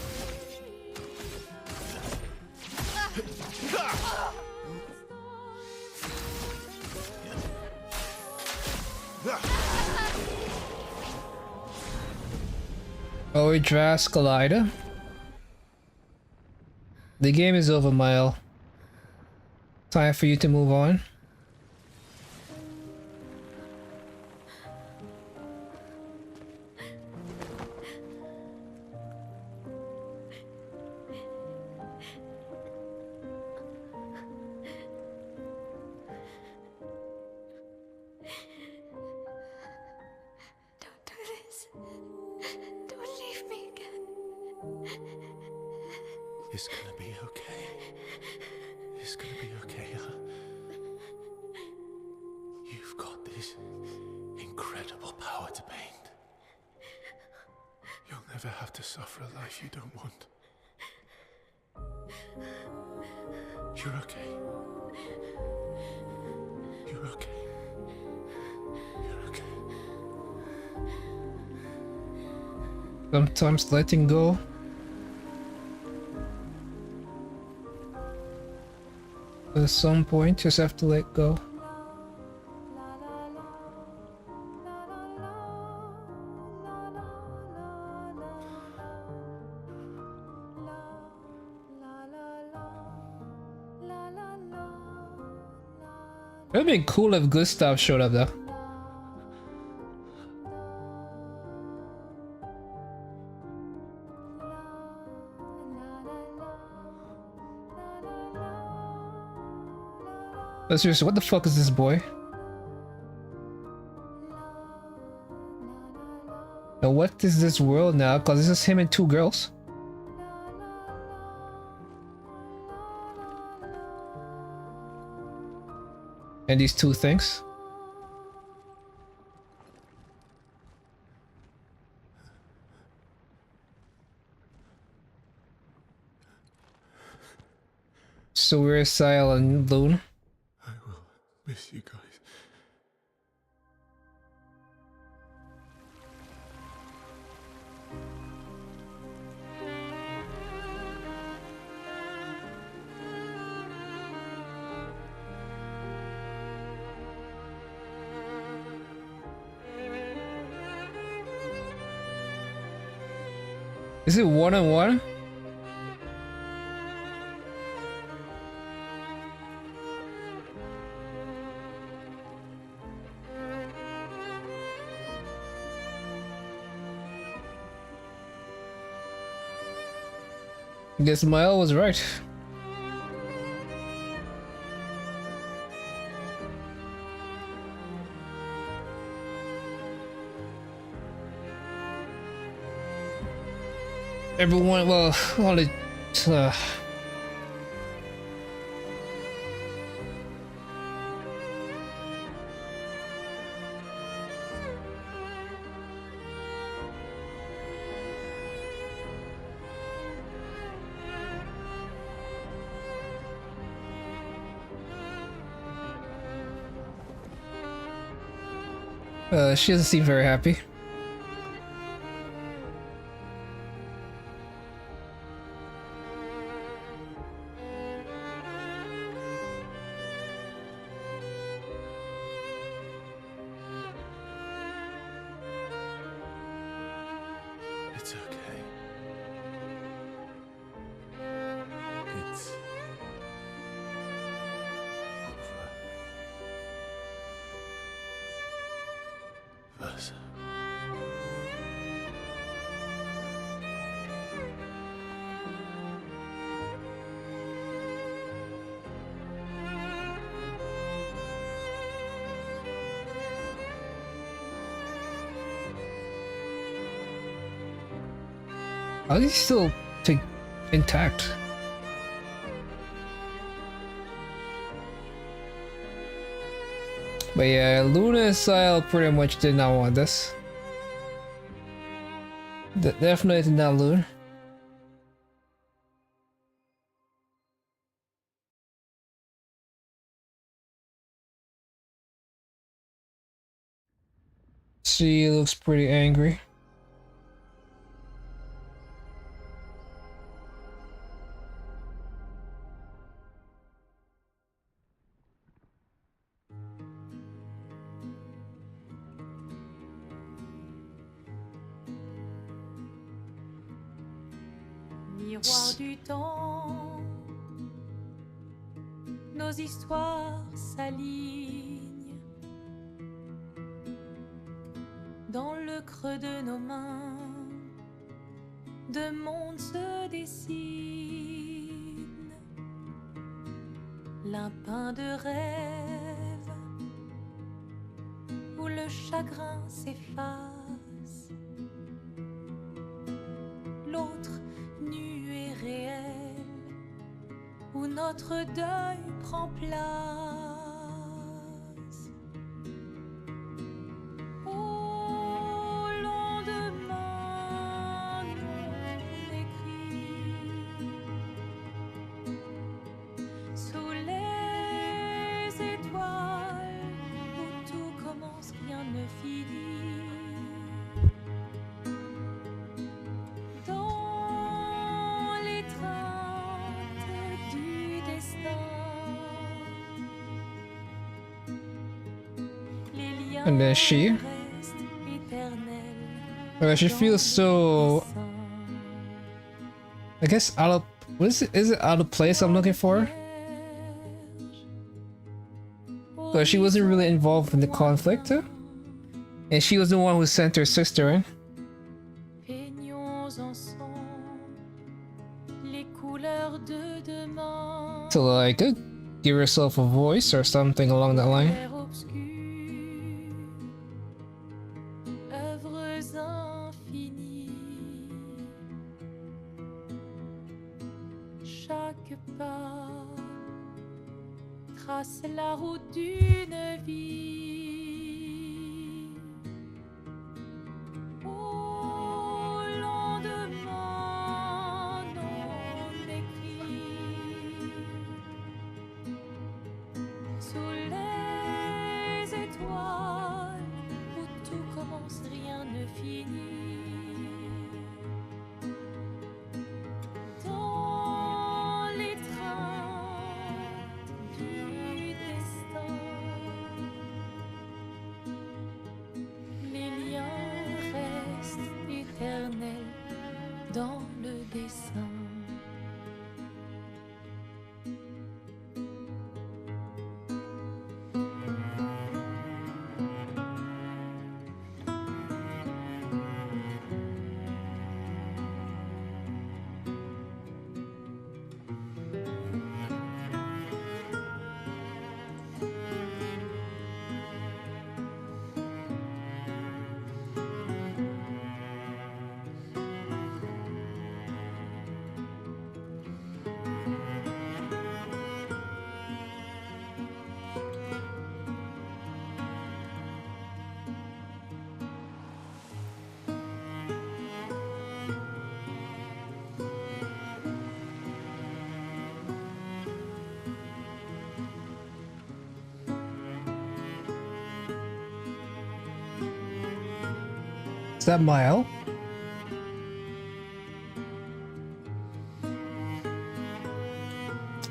Oh, Dras Collider. The game is over, Mael. Time for you to move on. Don't do this. Don't leave me again. It's gonna be okay. It's gonna be okay, huh? You've got this incredible power to paint. You'll never have to suffer a life you don't want. You're okay. You're okay. You're okay. Sometimes letting go. At some point, just have to let go. It would have been cool if Gustav showed up though. But seriously, what the fuck is this boy? Now what is this world now? Cause this is him and two girls. And these two things. So we're Sile and Lune. I will miss you guys. Is it 1-on-1? Guess Mile was right. Everyone, well, only she doesn't seem very happy. It's okay. It's over. Versa. Are these still intact? But yeah, Luna and Sile pretty much did not want this. Definitely not Luna. She looks pretty angry. Miroir du temps, nos histoires s'alignent dans le creux de nos mains. Deux mondes se dessinent, l'un peint de rêve où le chagrin s'efface, l'autre nu et réel où notre deuil prend place. Au lendemain non écrit, sous les étoiles où tout commence, rien ne finit. Dans l'étreinte du destin, les liens And then she, restent éternels. she feels so, I guess out of, what is it? Is it out of place I'm looking for? Well, she wasn't really involved in the conflict, and she was the one who sent her sister in. Peignons ensemble les couleurs de demain. To like give herself a voice or something along that line. Clair obscur, œuvres infinies. Chaque pas trace la route d'une vie. Au lendemain non écrit, sous les étoiles où tout commence, rien ne finit. Dans les trains du destin, les liens restent éternels dans le dessin. Is that Mile?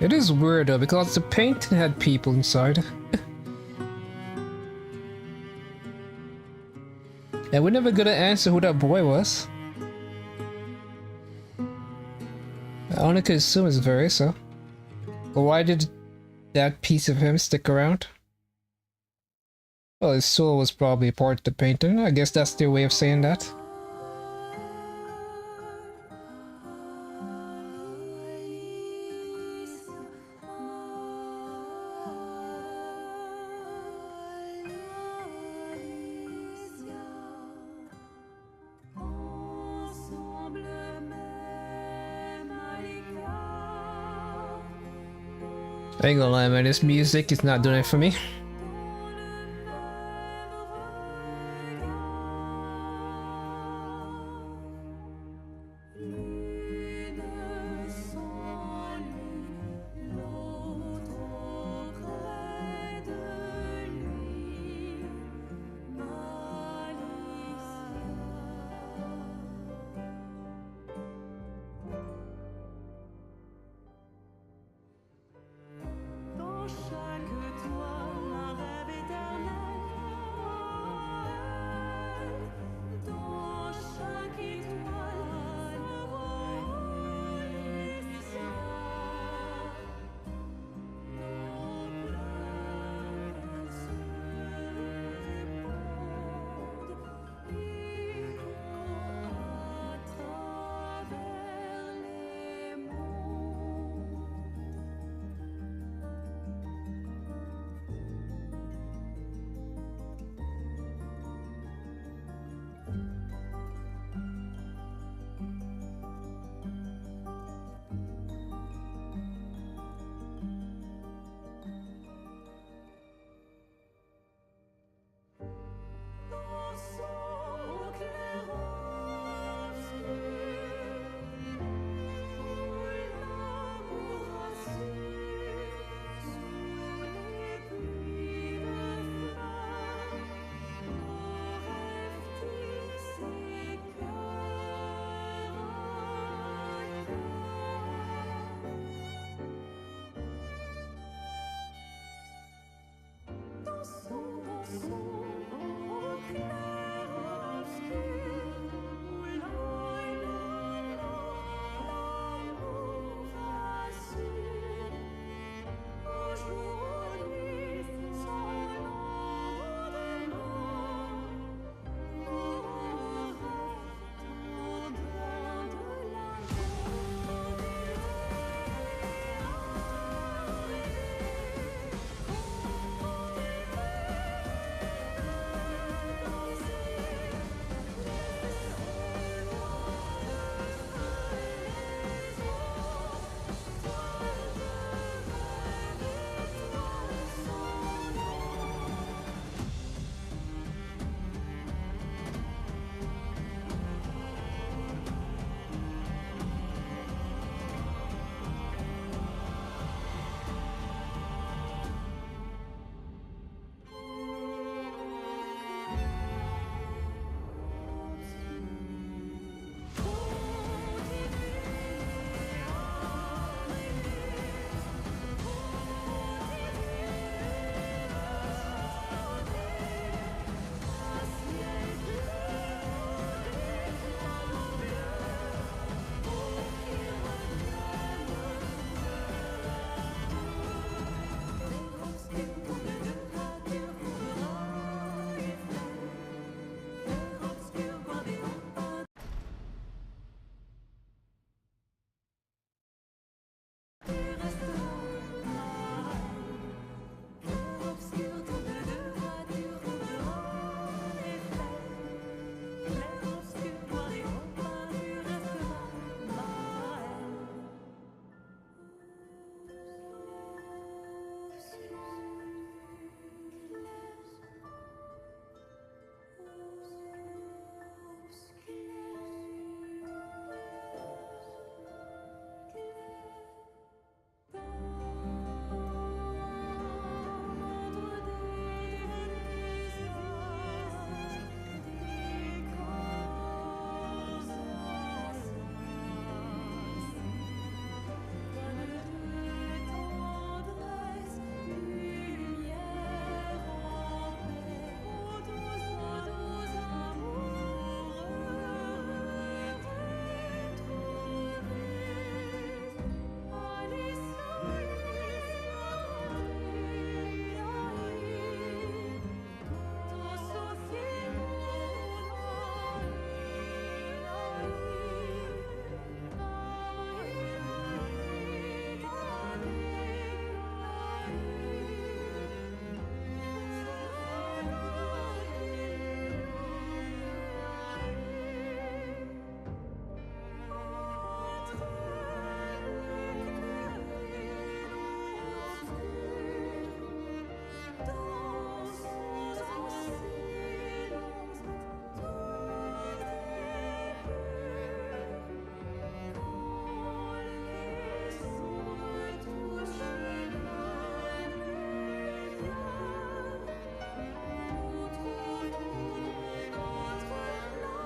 It is weird though, because the painting had people inside. And we're never gonna answer who that boy was. I only could assume it's Verisa. But why did that piece of him stick around? Well, his soul was probably a part of the painting. I guess that's their way of saying that. I ain't gonna lie, man, this music is not doing it for me. Dans chaque toile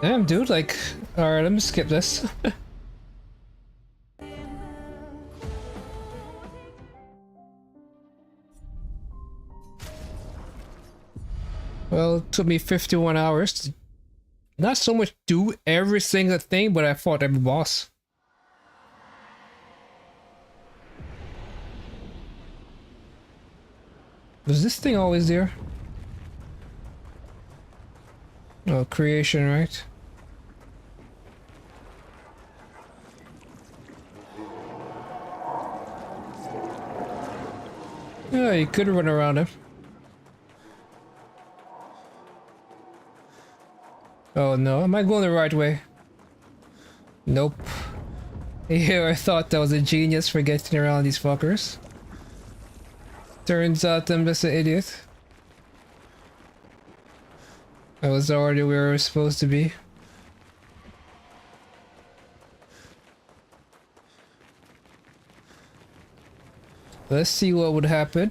Damn, dude, like, alright, let me skip this. Well, it took me 51 hours to not so much do every single thing, but I fought every boss. Was this thing always there? Oh, creation, right? Yeah, you could run around him. Oh no, am I going the right way? Nope. Yeah, I thought that was a genius for getting around these fuckers. Turns out I'm just an idiot. I was already where I was supposed to be. Let's see what would happen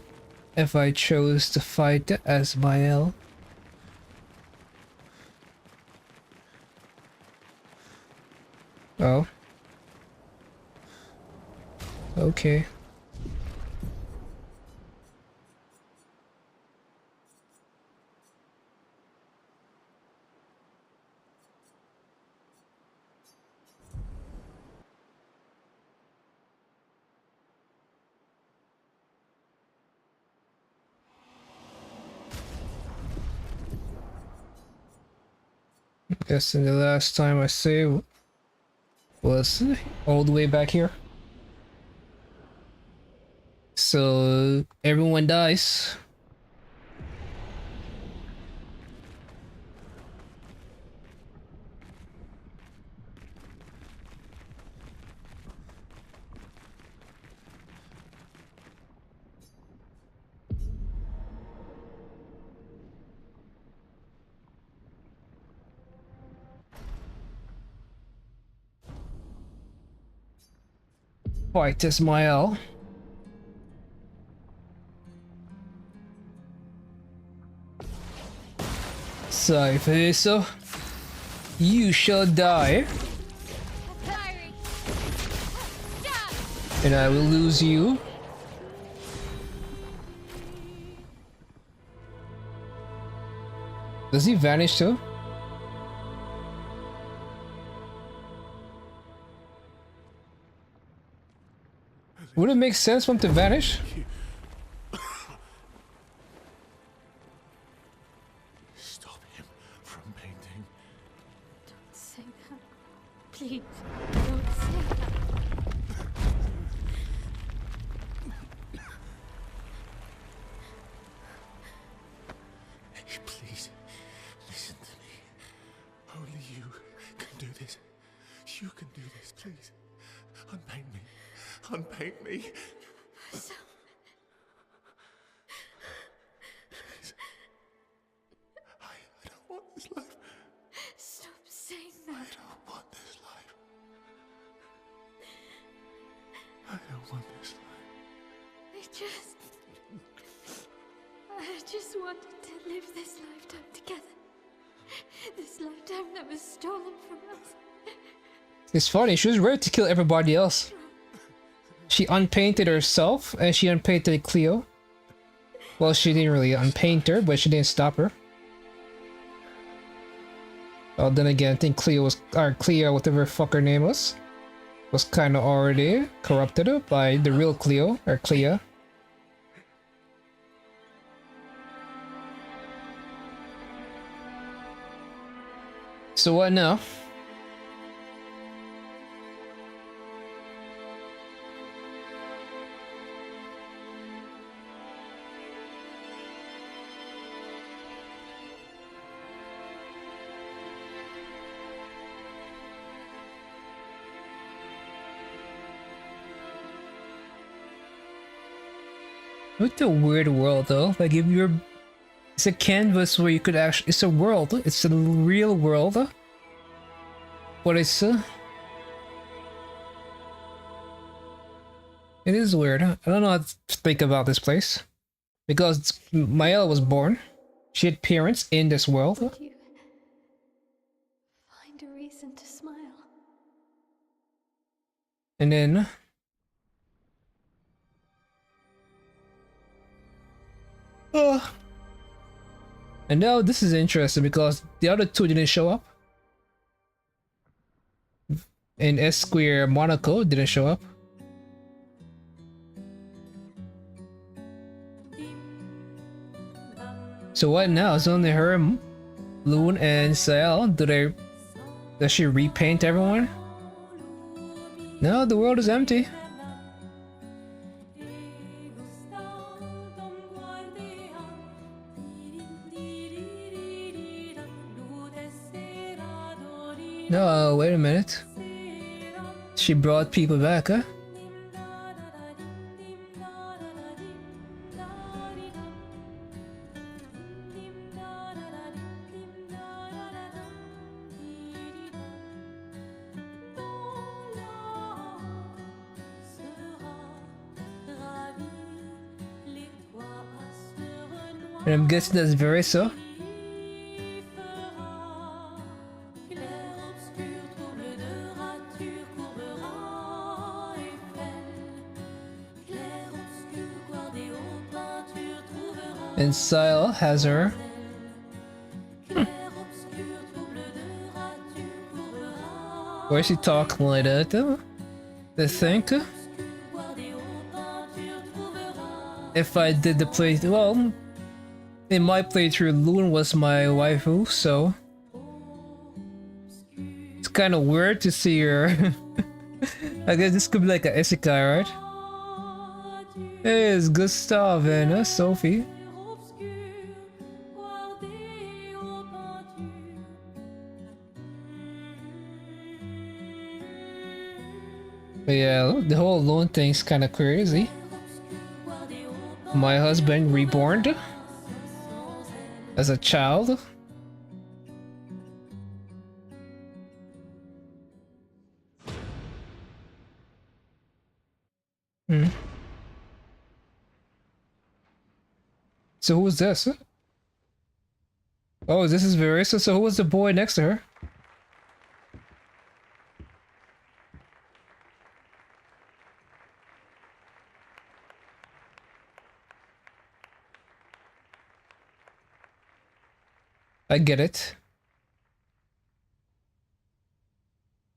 if I chose to fight Asmael. Oh. Okay. Guessing the last time I saved was all the way back here. So everyone dies. Fight Ismael. Cypher, you shall die, and I will lose you. Does he vanish too? Would it make sense for him to vanish? Stop him from painting. Don't say that. Please, don't say that. Please, listen to me. Only you can do this. You can do this, please. Unpaint me. Unpaint me. So, Please. I don't want this life. stop saying I that. don't want this life. I don't want this life. I just wanted to live this lifetime together. This lifetime that was stolen from us. It's funny, she was ready to kill everybody else. She unpainted herself and she unpainted Cleo. Well, she didn't really unpaint her, but she didn't stop her. Oh, then again, I think Cleo was, or Cleo, whatever fuck her name was kind of already corrupted by the real Cleo, or Clea. So what now? What a weird world though. Like if you're, it's a canvas where you could actually, it's a world, it's a real world. But it's it is weird. I don't know how to think about this place. Because Mael was born. She had parents in this world. Would you And then and now this is interesting because the other two didn't show up. And S Square Monaco didn't show up. So what now? It's only her, Loon, and Sael. Does she repaint everyone? No, the world is empty. No, wait a minute. She brought people back, huh? And I'm guessing that's Verissa. And Sael has her. Why is she talking like that though? I think. If I did the play, well, in my playthrough, Loon was my waifu, so it's kind of weird to see her. I guess this could be like an isekai, right? Hey, it's Gustav and Sophie. But yeah, the whole Loon thing's kind of crazy. My husband reborn as a child. So who was this? Oh, this is Verissa. So who was the boy next to her? I get it.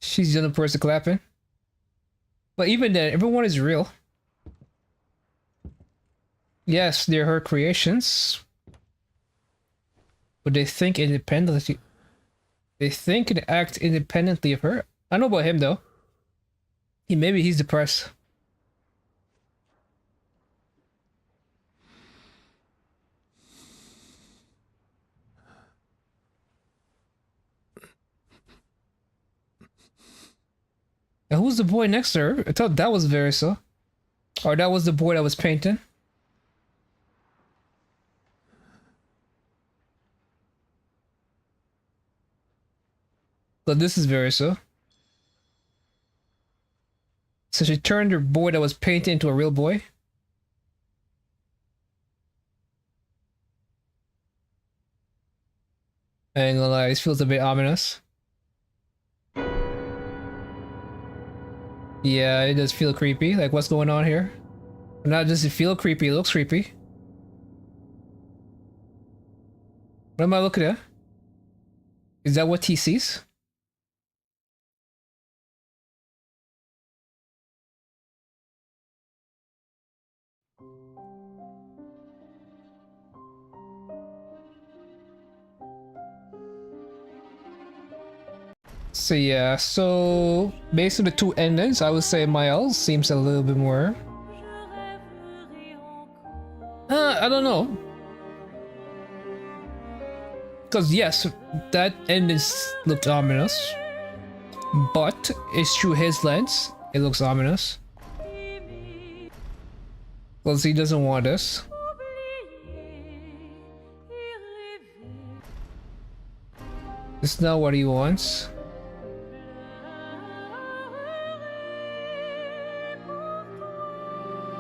She's the other person clapping. But even then, everyone is real. Yes, they're her creations. But they think independently. They think and act independently of her. I know about him though. Maybe he's depressed. And who's the boy next to her? I thought that was Verissa. Or that was the boy that was painting. So this is Verissa. So she turned her boy that was painting into a real boy. I ain't gonna lie, this feels a bit ominous. Yeah, it does feel creepy. Like, what's going on here? Not just it feel creepy, it looks creepy. What am I looking at? Is that what he sees? So yeah, so based on the two endings, I would say Mael seems a little bit more. I don't know. Because yes, that ending looked ominous. But it's through his lens, it looks ominous. Because he doesn't want this. It's not what he wants.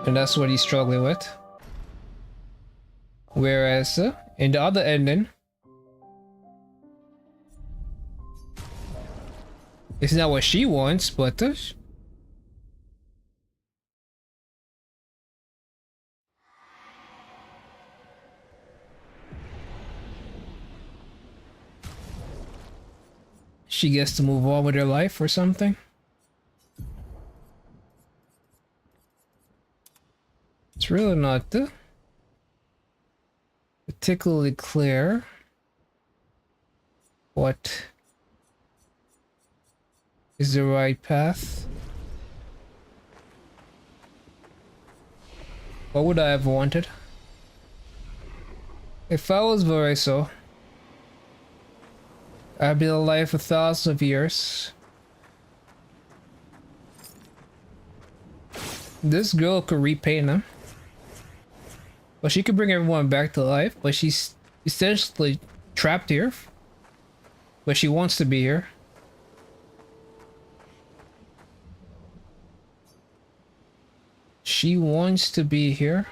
And that's what he's struggling with. Whereas in the other ending, it's not what she wants, but she gets to move on with her life or something. It's really not particularly clear what is the right path. What would I have wanted? If I was Vereso, I'd be alive for thousands of years. This girl could repaint them. Well, she could bring everyone back to life, but she's essentially trapped here. But she wants to be here. She wants to be here.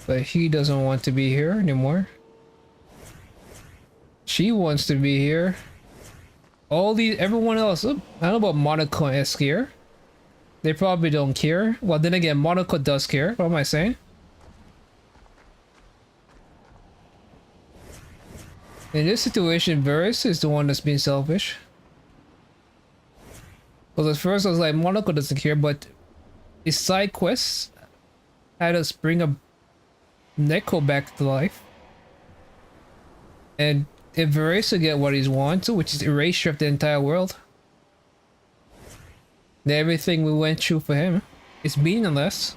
But he doesn't want to be here anymore. She wants to be here. Everyone else, I don't know about Monaco and Eskier. They probably don't care. Well, then again, Monaco does care. What am I saying? In this situation, Varys is the one that's being selfish. Well, at first I was like, Monaco doesn't care, but his side quests had us bring a Neko back to life. And if Varys will get what he wants, which is erasure of the entire world, then everything we went through for him is meaningless.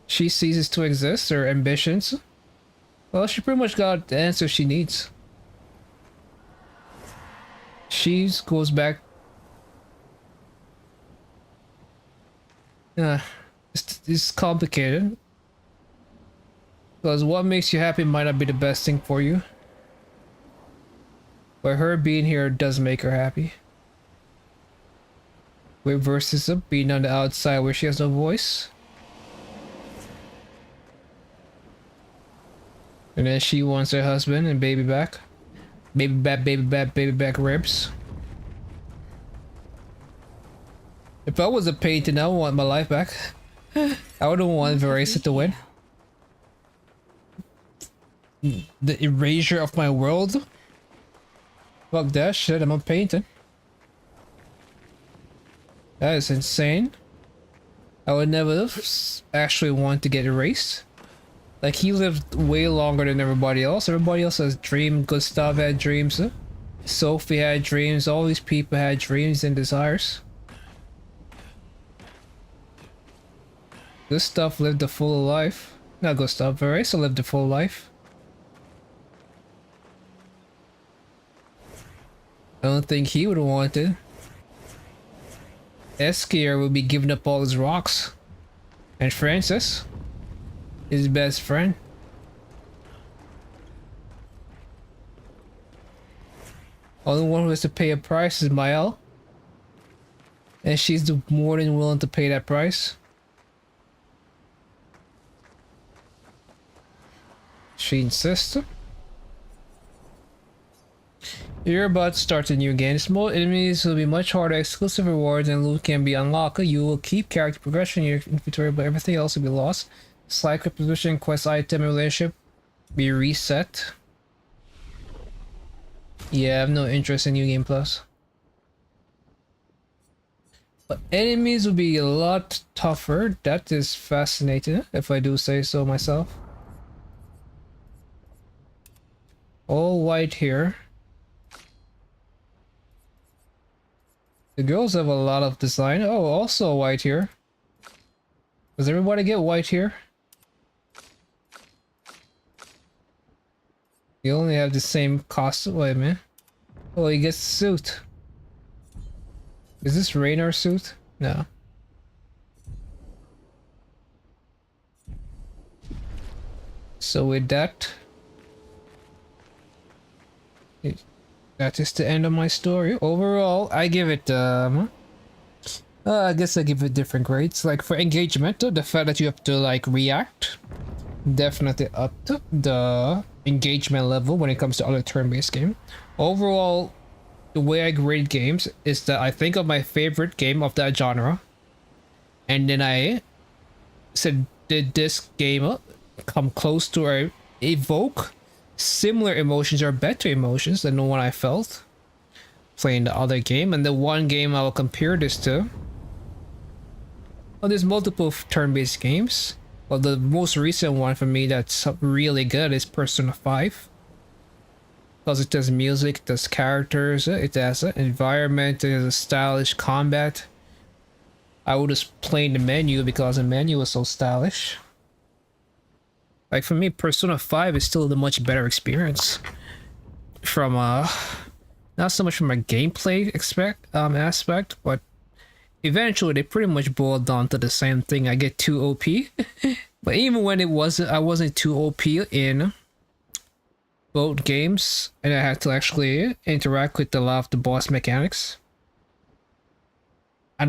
She ceases to exist, her ambitions. Well, she pretty much got the answer she needs. She goes back. It's complicated. Because what makes you happy might not be the best thing for you. But her being here does make her happy. With versus being on the outside where she has no voice. And then she wants her husband and baby back. Baby back, baby back, baby back ribs. If I was a painting, I would want my life back. I wouldn't want Varys to win. The erasure of my world? Fuck that shit, I'm a painting. That is insane. I would never actually want to get erased. Like, he lived way longer than everybody else. Everybody else has dreams. Gustav had dreams. Sophie had dreams. All these people had dreams and desires. Gustav lived a full life. Not Gustav, Varys lived a full life. I don't think he would want it. Eskier would be giving up all his rocks. And Francis, his best friend. Only one who has to pay a price is Mael. And she's more than willing to pay that price. She insists. You're about to start a new game. Small enemies will be much harder. Exclusive rewards and loot can be unlocked. You will keep character progression in your inventory, but everything else will be lost. Cycle position, quest item, and relationship be reset. Yeah, I have no interest in New Game Plus. But enemies will be a lot tougher. That is fascinating, if I do say so myself. All white here. The girls have a lot of design. Oh, also white here. Does everybody get white here? You only have the same costume. Wait a minute. Oh, he gets a suit. Is this Rhaenyra's suit? No. So with that, that is the end of my story. Overall, I give it I guess I give it different grades. Like for engagement, the fact that you have to like react, definitely up to the engagement level when it comes to other turn-based game. Overall, the way I grade games is that I think of my favorite game of that genre, and then I said, did this game come close to or evoke similar emotions or better emotions than the one I felt playing the other game? And the one game I will compare this to, well, there's multiple turn-based games. Well, the most recent one for me that's really good is Persona 5. Because it does music, it does characters, it has an environment, it has a stylish combat. I would just play the menu because the menu is so stylish. Like for me, Persona 5 is still the much better experience. From not so much from a gameplay aspect, but eventually they pretty much boiled down to the same thing. I get too OP. But even when I wasn't too OP in both games, and I had to actually interact with a lot of the boss mechanics. I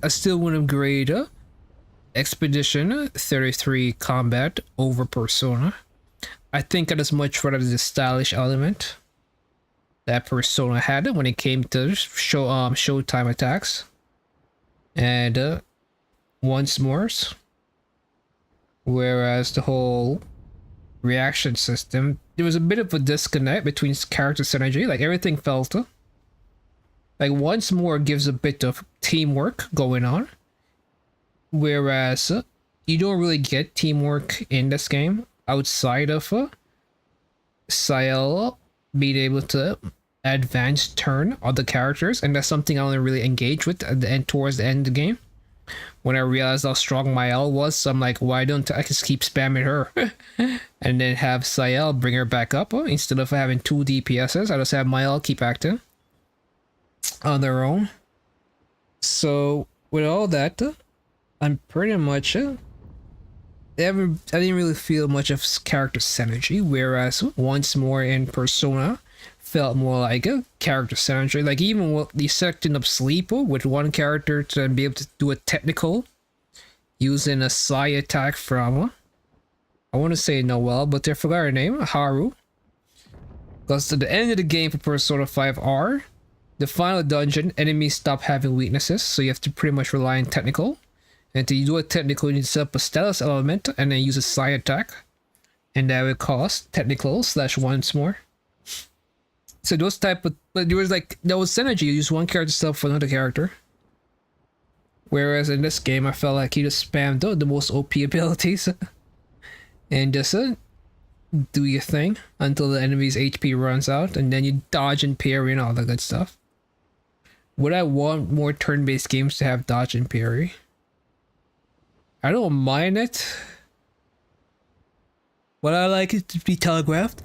still wouldn't grade Expedition 33 Combat over Persona. I think I'd as much rather the stylish element that Persona had when it came to showtime attacks. And once more. Whereas the whole reaction system, there was a bit of a disconnect between character synergy. Like everything felt like once more gives a bit of teamwork going on, whereas you don't really get teamwork in this game outside of Ciel being able to advance turn other characters, and that's something I only really engage with at the end, towards the end of the game. When I realized how strong Mael was, so I'm like, why don't I just keep spamming her and then have Ciel bring her back up instead of having 2 DPSs? I just have Mael keep acting on their own. So with all that, I'm pretty much I didn't really feel much of character synergy, whereas once more in Persona felt more like a character synergy. Like even with the setting up sleep with one character to be able to do a technical using a Psy attack from I want to say Noelle, but I forgot her name, Haru. Because at the end of the game for Persona 5R, the final dungeon, enemies stop having weaknesses, so you have to pretty much rely on technical. And to do a technical, you need to set up a status element and then use a Psy attack, and that would cost technical / once more. So those type of, but there was synergy. You use one character stuff for another character. Whereas in this game, I felt like he just spammed the most OP abilities. And just do your thing until the enemy's HP runs out, and then you dodge and parry and all that good stuff. Would I want more turn-based games to have dodge and parry? I don't mind it, but I like it to be telegraphed.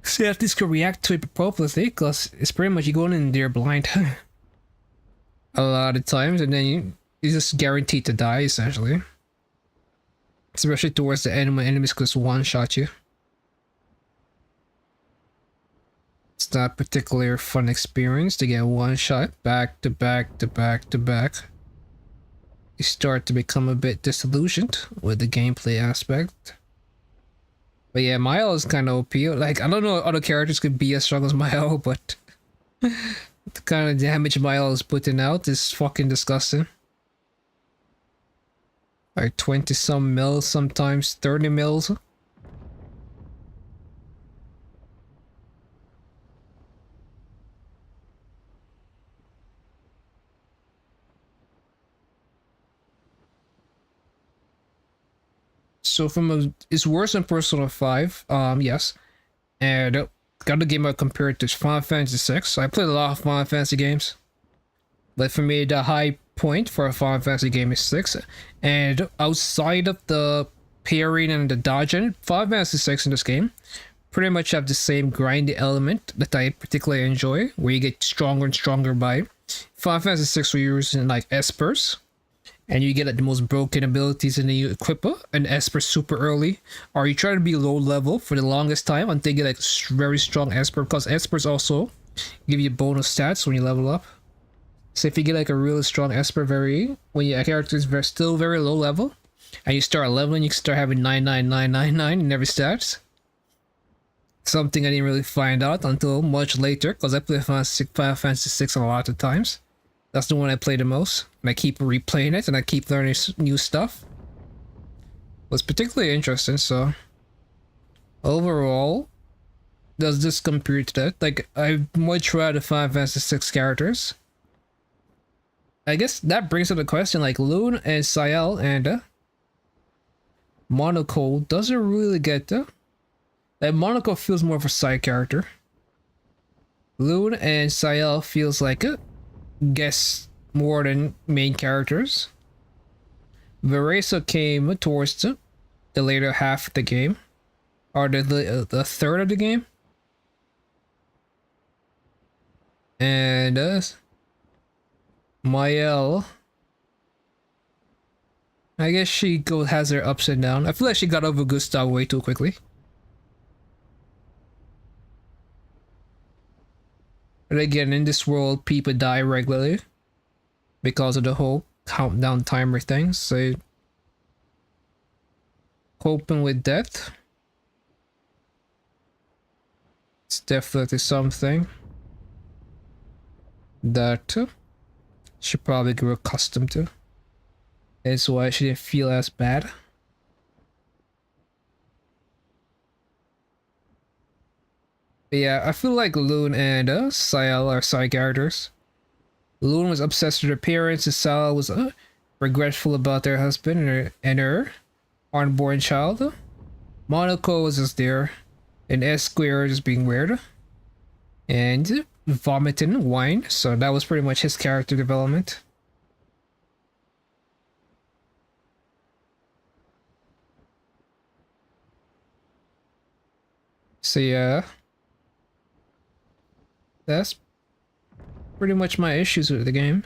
So you have to react to it appropriately, because it's pretty much you going in there blind a lot of times, and then you're just guaranteed to die essentially. Especially towards the end when enemies just one-shot you. It's not a particularly fun experience to get one shot back to back to back to back. You start to become a bit disillusioned with the gameplay aspect. But yeah, Mael is kind of OP. Like, I don't know if other characters could be as strong as Mael, but the kind of damage Mael is putting out is fucking disgusting. Like 20 some mils, sometimes 30 mils. So it's worse than Persona 5, yes. And got the game I compared to Final Fantasy 6. I played a lot of Final Fantasy games. But for me, the high point for a Final Fantasy game is 6. And outside of the parrying and the dodging, Final Fantasy 6 in this game pretty much have the same grindy element that I particularly enjoy, where you get stronger and stronger by. Final Fantasy 6 we're using like Espers, and you get like the most broken abilities, and then you equip an Esper super early, or you try to be low level for the longest time until you get like very strong Esper, because Espers also give you bonus stats when you level up. So if you get like a really strong Esper when your character is still very low level, and you start leveling, you can start having 99999 in every stats. Something I didn't really find out until much later, because I played Final Fantasy 6 a lot of times. That's the one I play the most, and I keep replaying it, and I keep learning new stuff. It was particularly interesting, so overall, does this compare to that? Like, I much rather Final Fantasy 6 characters. I guess that brings up the question, like, Lune and Sayel and Monoko doesn't really get the... Like, Monoko feels more of a side character. Lune and Sayel feels like a guess more than main characters. Veresa came towards the later half of the game, or the third of the game, and Mael, I guess she has her ups and downs. I feel like she got over Gustav way too quickly. But again, in this world, people die regularly because of the whole countdown timer thing, so coping with death, it's definitely something that she probably grew accustomed to. That's why she didn't feel as bad. But yeah, I feel like Lune and Sayel are side characters. Lune was obsessed with her appearance, and Sayel was regretful about their husband and her unborn child. Monoko was just there, and S-Square just being weird and vomiting wine, so that was pretty much his character development. So yeah, that's pretty much my issues with the game.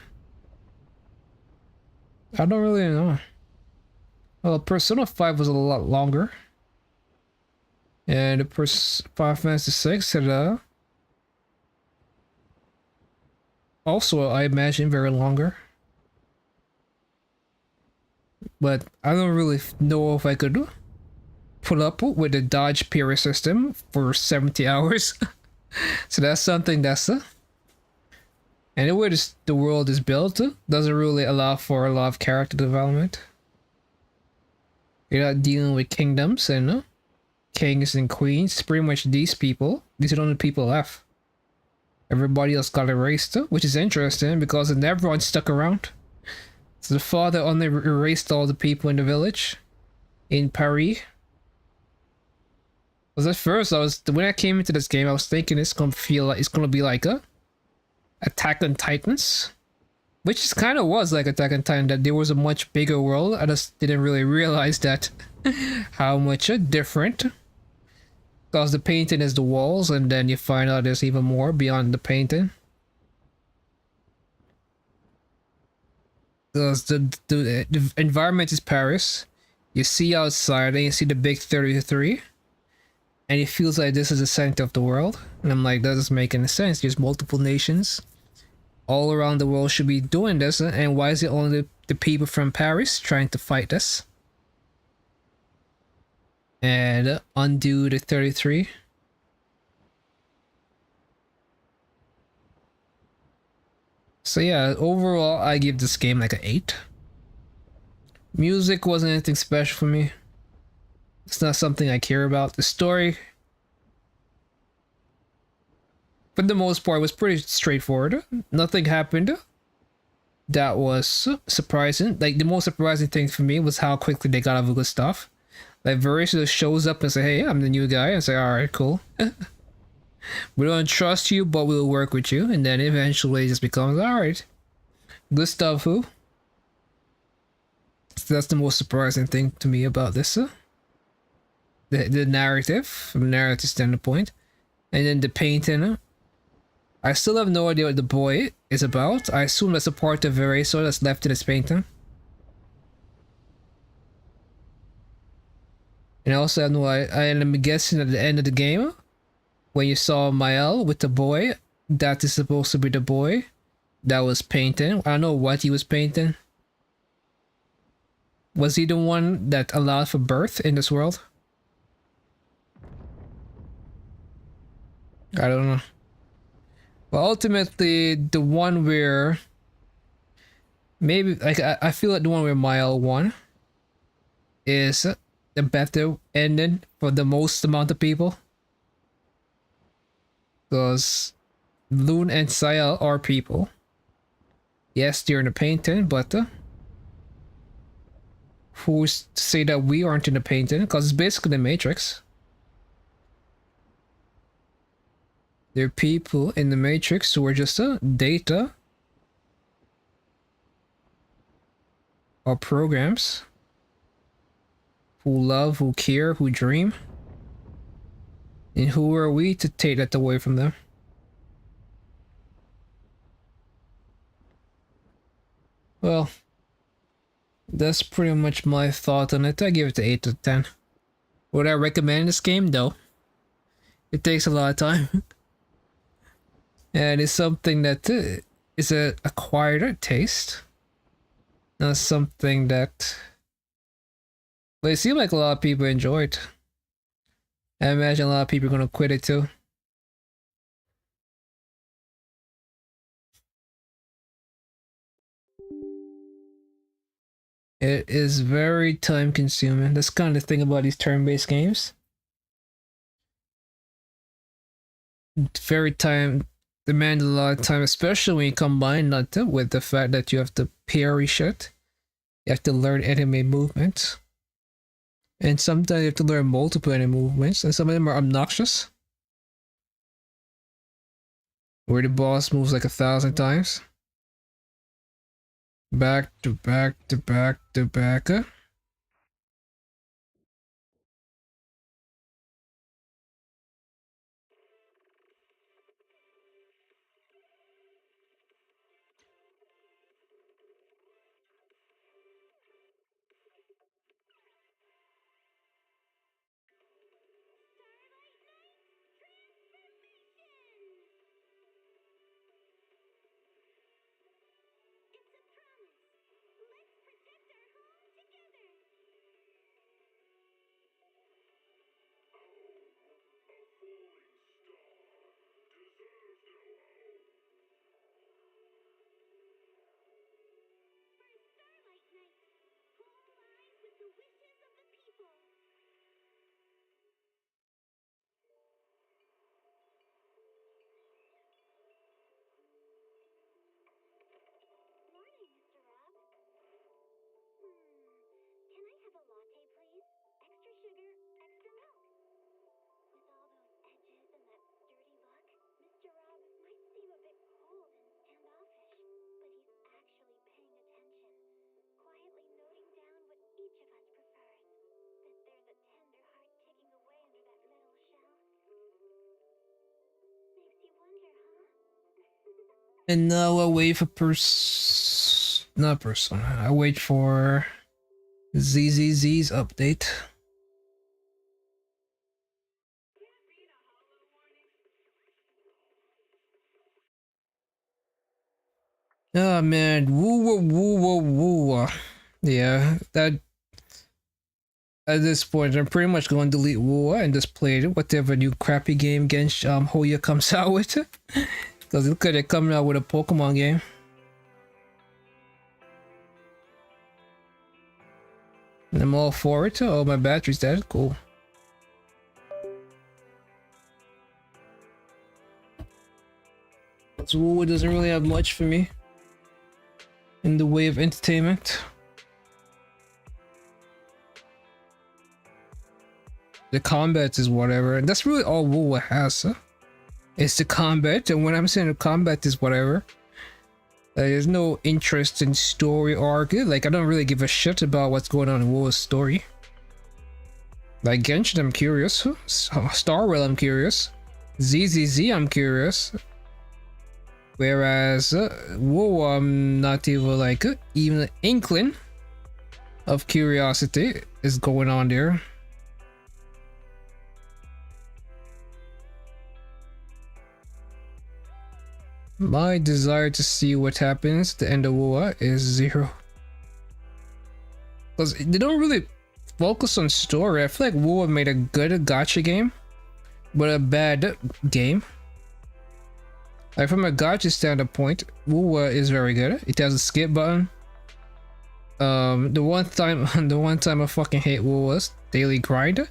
I don't really know. Well, Persona 5 was a lot longer. And Final Fantasy 6 had also, I imagine, very longer. But I don't really know if I could put up with the dodge period system for 70 hours. So that's something that's and the way the world is built doesn't really allow for a lot of character development. You're not dealing with kingdoms and kings and queens. Pretty much these people, these are the only people left. Everybody else got erased, which is interesting because everyone stuck around. So the father only erased all the people in the village in Paris. Because at first, when I came into this game, I was thinking it's gonna be like a Attack on Titans, which is kind of was like Attack on Titan, that there was a much bigger world. I just didn't really realize that how much different. Because the painting is the walls, and then you find out there's even more beyond the painting. Because the environment is Paris. You see outside and you see the big 33. And it feels like this is the center of the world. And I'm like, that doesn't make any sense. There's multiple nations all around the world should be doing this. And why is it only the people from Paris trying to fight this? And undo the 33. So yeah, overall, I give this game like an 8. Music wasn't anything special for me. It's not something I care about. The story, for the most part, was pretty straightforward. Nothing happened that was surprising. Like, the most surprising thing for me was how quickly they got over good stuff. Like, Veresa shows up and say, hey, I'm the new guy. And say, alright, cool. We don't trust you, but we'll work with you. And then eventually it just becomes, alright, good stuff, who? So that's the most surprising thing to me about this. The narrative, from a narrative standpoint. And then the painting. I still have no idea what the boy is about. I assume that's a part of Veresa that's left in his painting. And I also have no idea. I am guessing at the end of the game, when you saw Mael with the boy, that is supposed to be the boy that was painting. I don't know what he was painting. Was he the one that allowed for birth in this world? I don't know. But ultimately, the one where maybe like I feel like the one with Mile 1 is the better ending for the most amount of people. Because Loon and Sayal are people. Yes, they're in the painting, but who's to say that we aren't in the painting? Because it's basically the Matrix. There are people in the Matrix who are just data or programs who love, who care, who dream. And who are we to take that away from them? Well, that's pretty much my thought on it. I give it an 8 to 10. Would I recommend this game? No. It takes a lot of time. And it's something that is a acquired taste. Not something that... Well, it seemed like a lot of people enjoyed. I imagine a lot of people are going to quit it too. It is very time consuming. That's kind of the thing about these turn-based games. Very time demand a lot of time, especially when you combine that with the fact that you have to parry shit. You have to learn enemy movements. And sometimes you have to learn multiple enemy movements, and some of them are obnoxious. Where the boss moves like 1,000 times. Back to back to back to back. And now I wait for not Persona. I wait for ZZZ's update. Oh man, woo. Yeah, that at this point I'm pretty much going to delete Woo and just play whatever new crappy game Genshin Hoya comes out with. Because look at it coming out with a Pokemon game. And I'm all for it. Oh, my battery's dead. Cool. So Woo doesn't really have much for me in the way of entertainment. The combat is whatever, and that's really all Woo has. Huh? It's the combat, and when I'm saying the combat is whatever, there's no interest in story arc. Like, I don't really give a shit about what's going on in Woo's story. Like Genshin, I'm curious. Starwell, I'm curious. ZZZ, I'm curious. Whereas Woo, I'm not even like even an inkling of curiosity is going on there. My desire to see what happens at the end of Woo is 0. Because they don't really focus on story. I feel like Woo made a good gacha game, but a bad game. Like from a gacha standpoint, Woo is very good. It has a skip button. The one time I fucking hate WoW was daily grind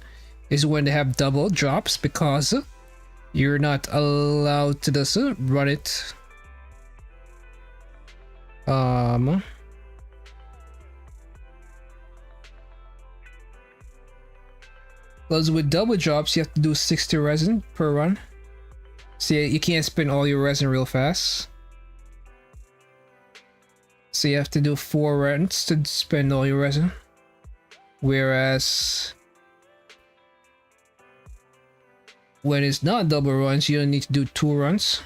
is when they have double drops because you're not allowed to just run it. Because with double drops, you have to do 60 resin per run. So you can't spend all your resin real fast. So you have to do 4 runs to spend all your resin. Whereas when it's not double runs, you only need to do 2 runs.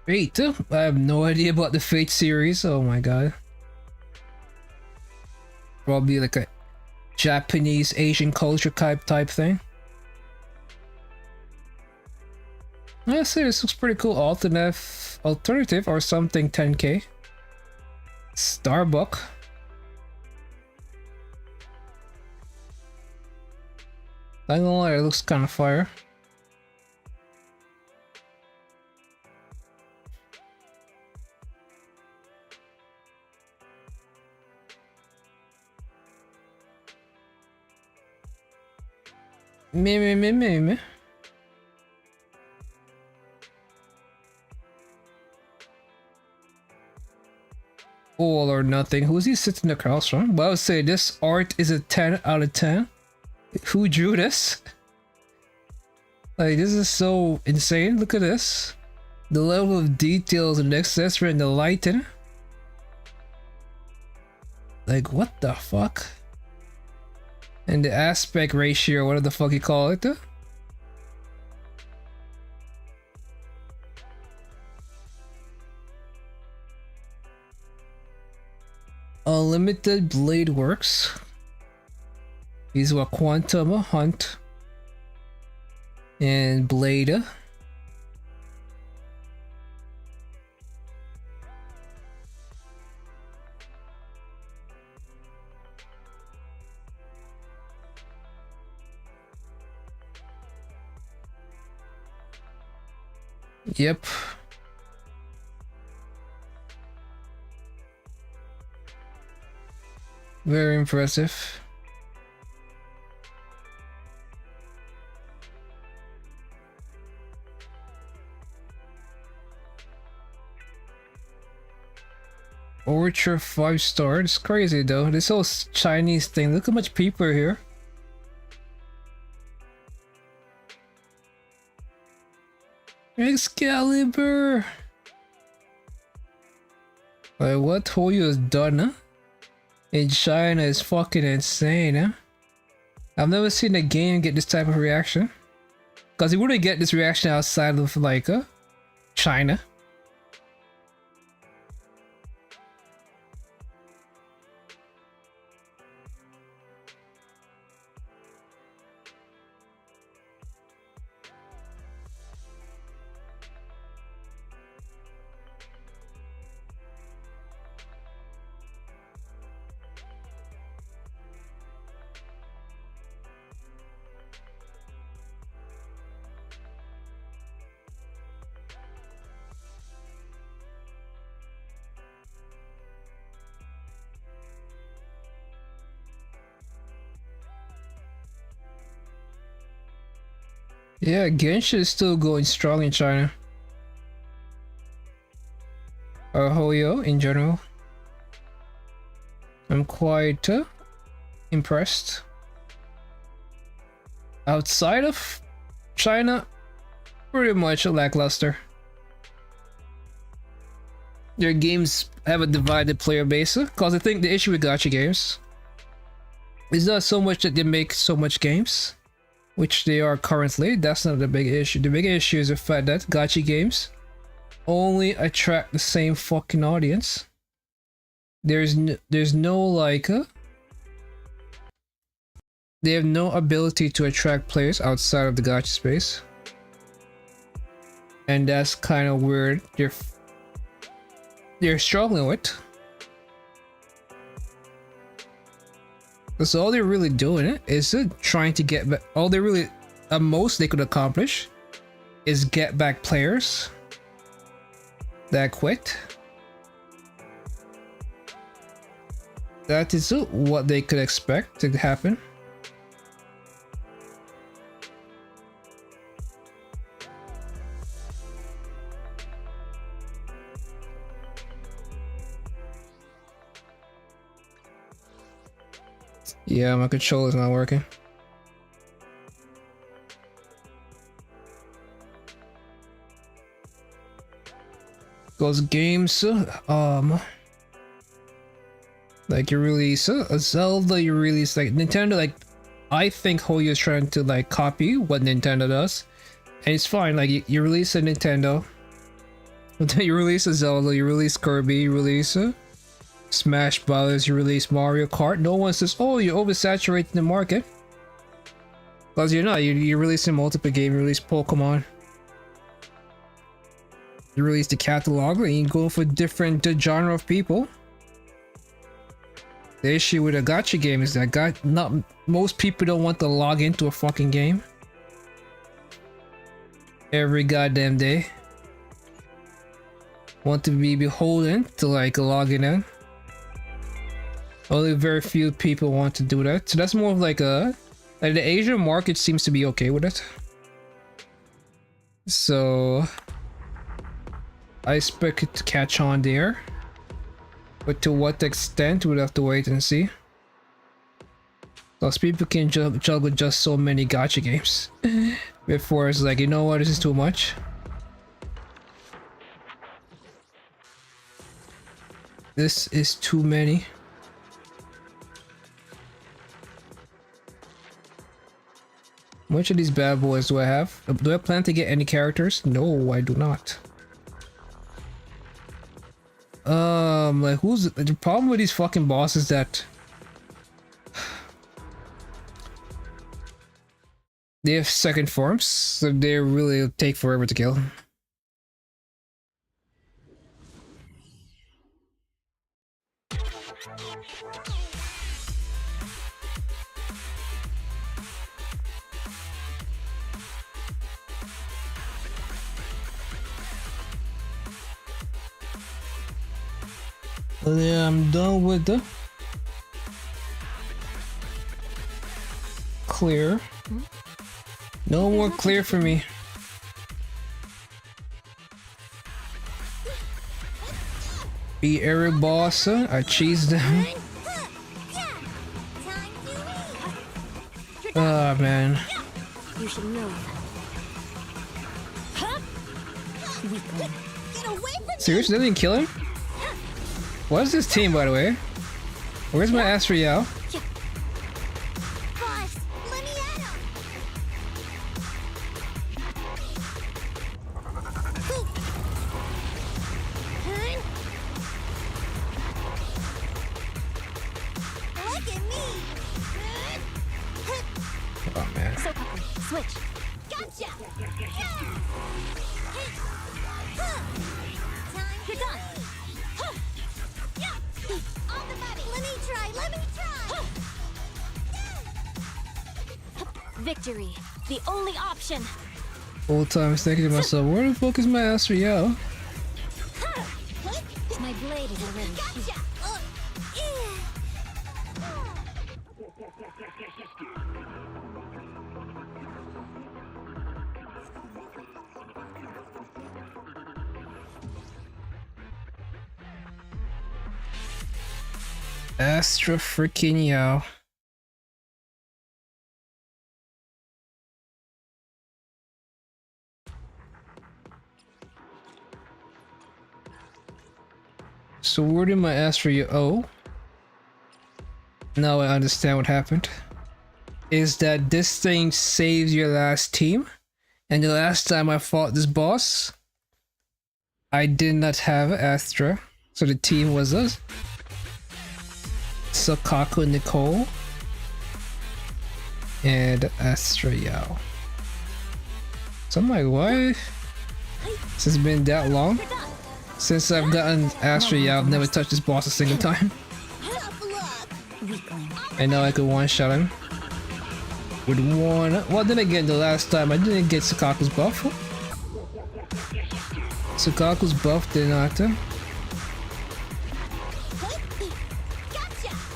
Fate? I have no idea about the Fate series. Oh my god. Probably like a Japanese Asian culture type thing. I say this looks pretty cool. Alternative or something 10k. Starbuck. I don't know, it looks kind of fire. Me. All or nothing. Who's he sitting across from? But I would say this art is a 10 out of 10. Who drew this? Like, this is so insane. Look at this. The level of details and the accessory and the lighting. Like, what the fuck? And the aspect ratio, whatever the fuck you call it. Unlimited Blade Works. These were Quantum Hunt and Blade. Yep. Very impressive. Orchard 5-star. It's crazy though. This whole Chinese thing. Look how much people are here. Excalibur! Like, what Hoyo has done, huh? In China is fucking insane, huh? I've never seen a game get this type of reaction. Because you wouldn't get this reaction outside of, like, China. Yeah, Genshin is still going strong in China. or Hoyo in general. I'm quite impressed. Outside of China, pretty much lackluster. Their games have a divided player base, because I think the issue with gacha games is not so much that they make so much games, which they are currently. That's not the big issue. The big issue is the fact that gacha games only attract the same fucking audience. There's no like they have no ability to attract players outside of the gacha space, and that's kind of weird. They're struggling with. So all they're really doing is trying to get back. All they really, at most they could accomplish, is get back players that quit. That is what they could expect to happen. Yeah, my controller's not working. Those games, like you release a Zelda, you release like Nintendo, like I think Hoyo is trying to like copy what Nintendo does, and it's fine. Like you release a Nintendo, you release a Zelda, you release Kirby, you release a Smash Brothers, you release Mario Kart. No one says, "Oh, you're oversaturating the market," because you're not. You're releasing multiple games. You release Pokemon. You release the catalog, and you go for different genre of people. The issue with a gacha game is that not most people don't want to log into a fucking game every goddamn day. Want to be beholden to like logging in. Only very few people want to do that. So that's more of like the Asian market seems to be okay with it. So I expect it to catch on there. But to what extent, we'll have to wait and see. Because people can juggle just so many gacha games before it's like, you know what, this is too much. This is too many. Which of these bad boys do I have? Do I plan to get any characters? No, I do not. Like who's the problem with these fucking bosses that they have second forms, so they really take forever to kill. Yeah, I'm done with the clear. No more clear for me. Be every boss, I cheese them. Ah, man. You should know. Seriously, they didn't kill him? What is this team, by the way? Where's my Asriel? Oh man. Switch. Gotcha. You're done. On the money. Let me try. Victory, the only option. Whole time I was thinking to myself, where the fuck is my Asriel? My blade is already. Astra freaking Yao. So where did my Astra Yao? Oh. Now I understand what happened. Is that this thing saves your last team? And the last time I fought this boss, I did not have Astra. So the team was us. Sakaku Nicole and Astra Yao. So I'm like, why? It's been that long since I've gotten Astra Yao. I've never touched this boss a single time. And now I could one-shot him with one. Well, then again, the last time I didn't get Sakaku's buff. Sakaku's buff did not.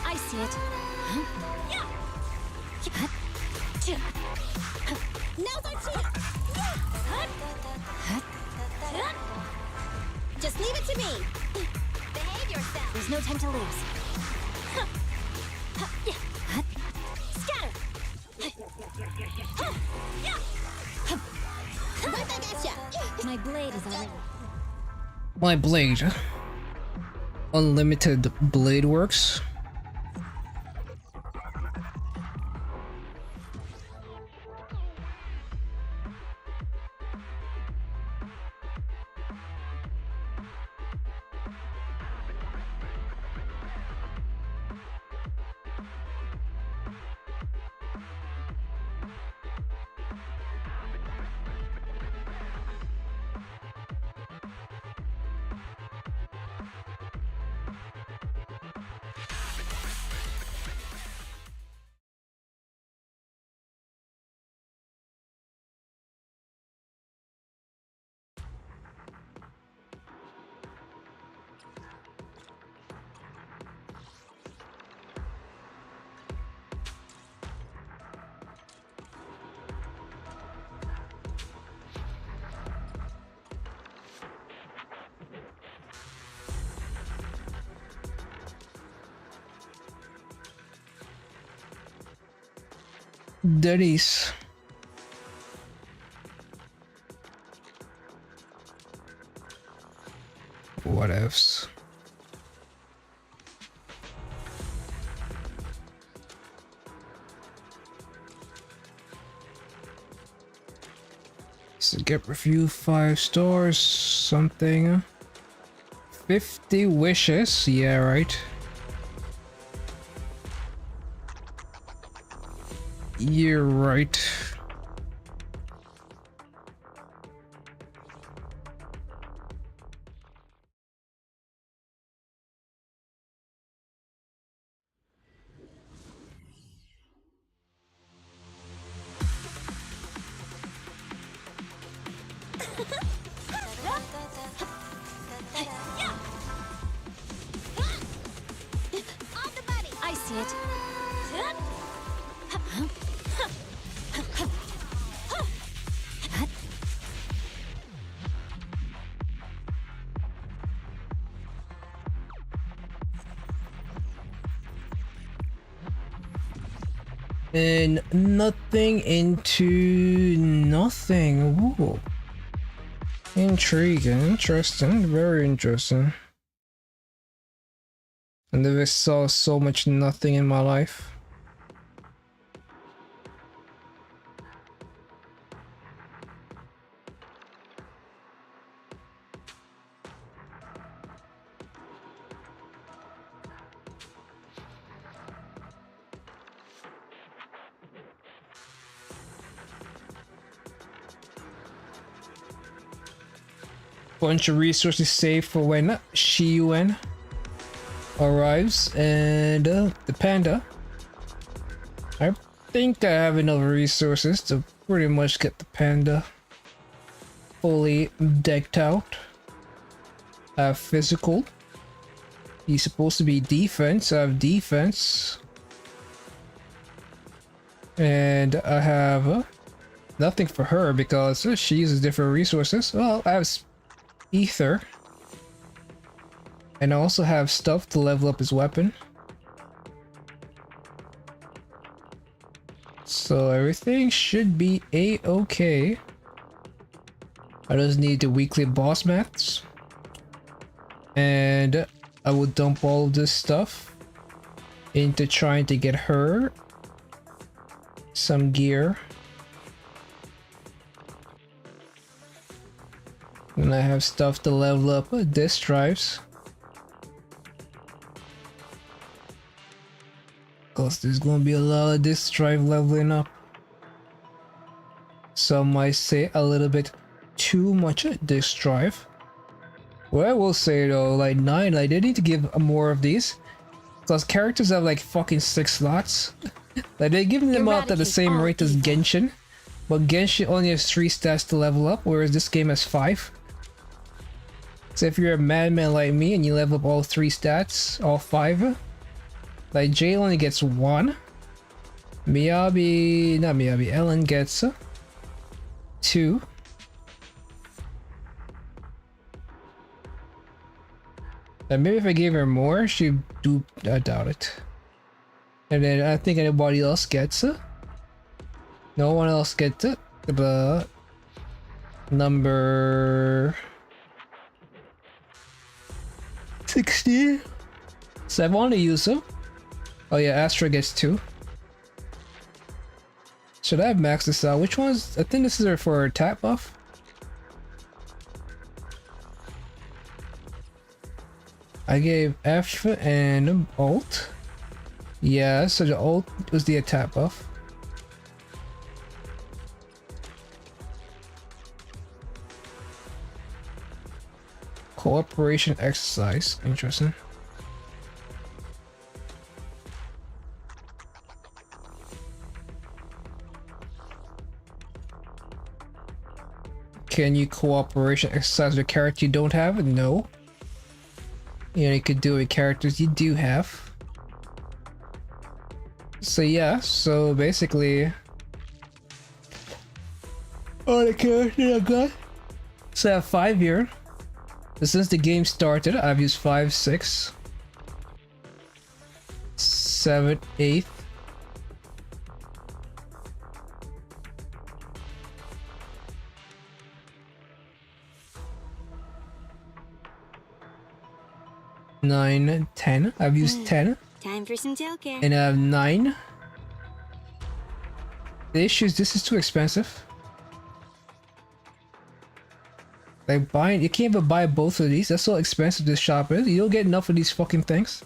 I see it. Now's our chance. Just leave it to me. Behave yourself. There's no time to lose. Scatter. Right back at ya. My blade is already. My blade. Unlimited blade works. Daddies. What else? So get review 5 stars, something. 50 wishes, yeah, right. You're right. I see it. And nothing into nothing. Ooh. Intriguing, interesting, very interesting. I never saw so much nothing in my life. Bunch of resources saved for when Shiyuan arrives, and the panda. I think I have enough resources to pretty much get the panda fully decked out. I have physical. He's supposed to be defense. I have defense. And I have nothing for her because she uses different resources. Well, I have ether. And I also have stuff to level up his weapon. So everything should be a-okay. I just need the weekly boss mats. And I will dump all this stuff into trying to get her some gear. And I have stuff to level up disk drives. Cause there's gonna be a lot of disk drive leveling up. Some might say a little bit too much disk drive. What I will say though, like 9, like they need to give more of these. Cause characters have like fucking 6 slots. Like they're giving them out at the same rate as Genshin. But Genshin only has 3 stats to level up, whereas this game has 5. So if you're a madman like me and you level up all 3 stats, all 5, like Jay only gets 1. Miyabi, not Miyabi, Ellen gets 2. And maybe if I gave her more, she'd do, I doubt it. And then I think anybody else gets it. No one else gets it. But number 60. So I want to use them. Oh yeah, Astra gets 2. Should I have maxed this out? Which ones? I think this is for her attack buff. I gave F and Alt. Yeah, so the Alt was the attack buff. Cooperation exercise. Interesting. Can you cooperation exercise with a character you don't have? No. You know, you could do it with characters you do have. So yeah, so basically all the characters I got. So I have 5 here. But since the game started, I've used 5, 6, 7, 8. Nine, 10. I've used 10. Time for some tail care. And I have 9. The issue is this is too expensive. Like buying, you can't even buy both of these. That's how expensive this shop is. You don't get enough of these fucking things.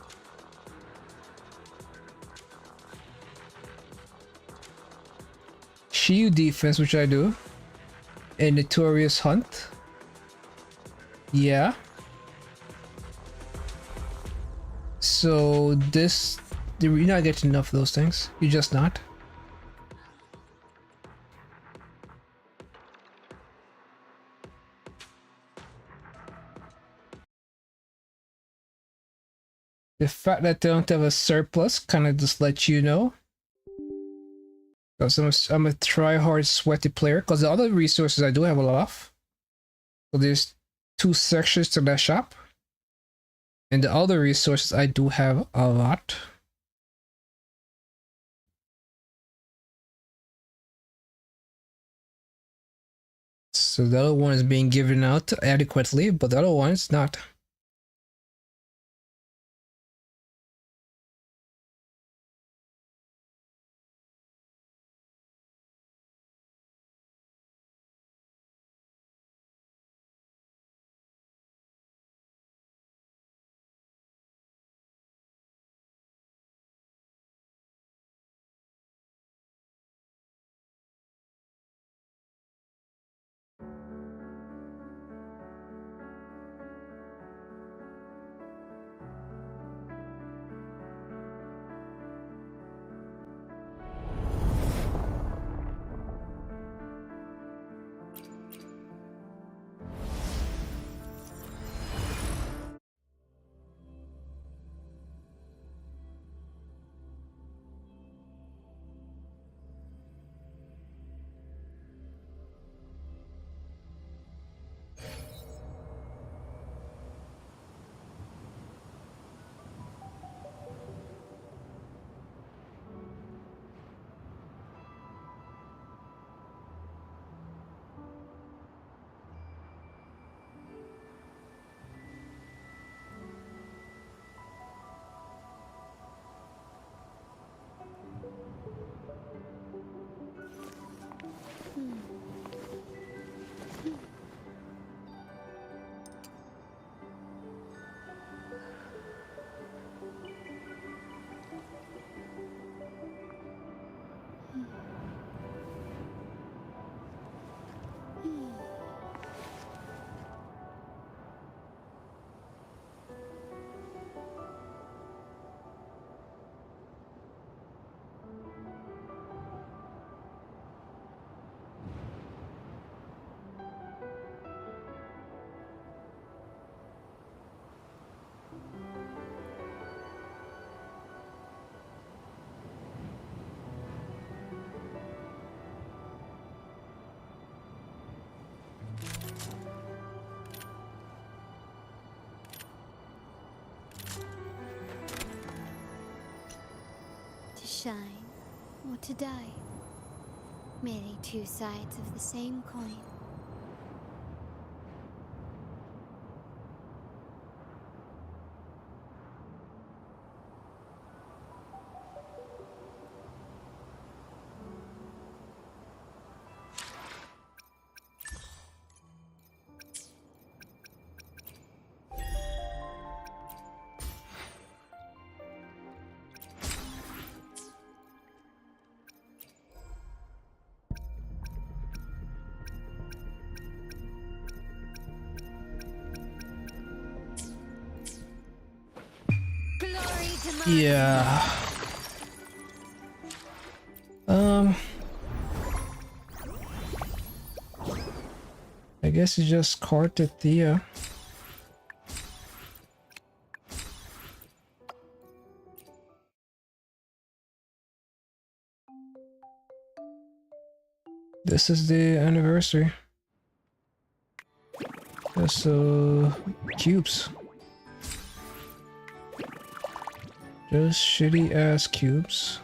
Shield defense, which I do. And Notorious Hunt. Yeah. So this, you're not getting enough of those things. You're just not. The fact that they don't have a surplus kind of just lets you know. Because I'm a try-hard, sweaty player. Because the other resources I do have a lot of. So there's 2 sections to that shop. And the other resources I do have a lot. So the other one is being given out adequately, but the other one is not. shine or to die. Merely two sides of the same coin. Yeah. I guess it's just Carta Thea. This is the anniversary. That's cubes. Just shitty ass cubes.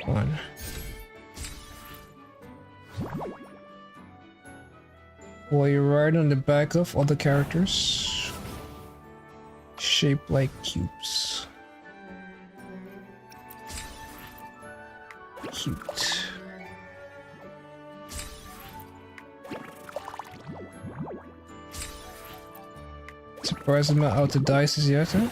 One. While you ride on the back of other characters, shaped like cubes. Cute. Surprised I'm not out of dice yet, huh?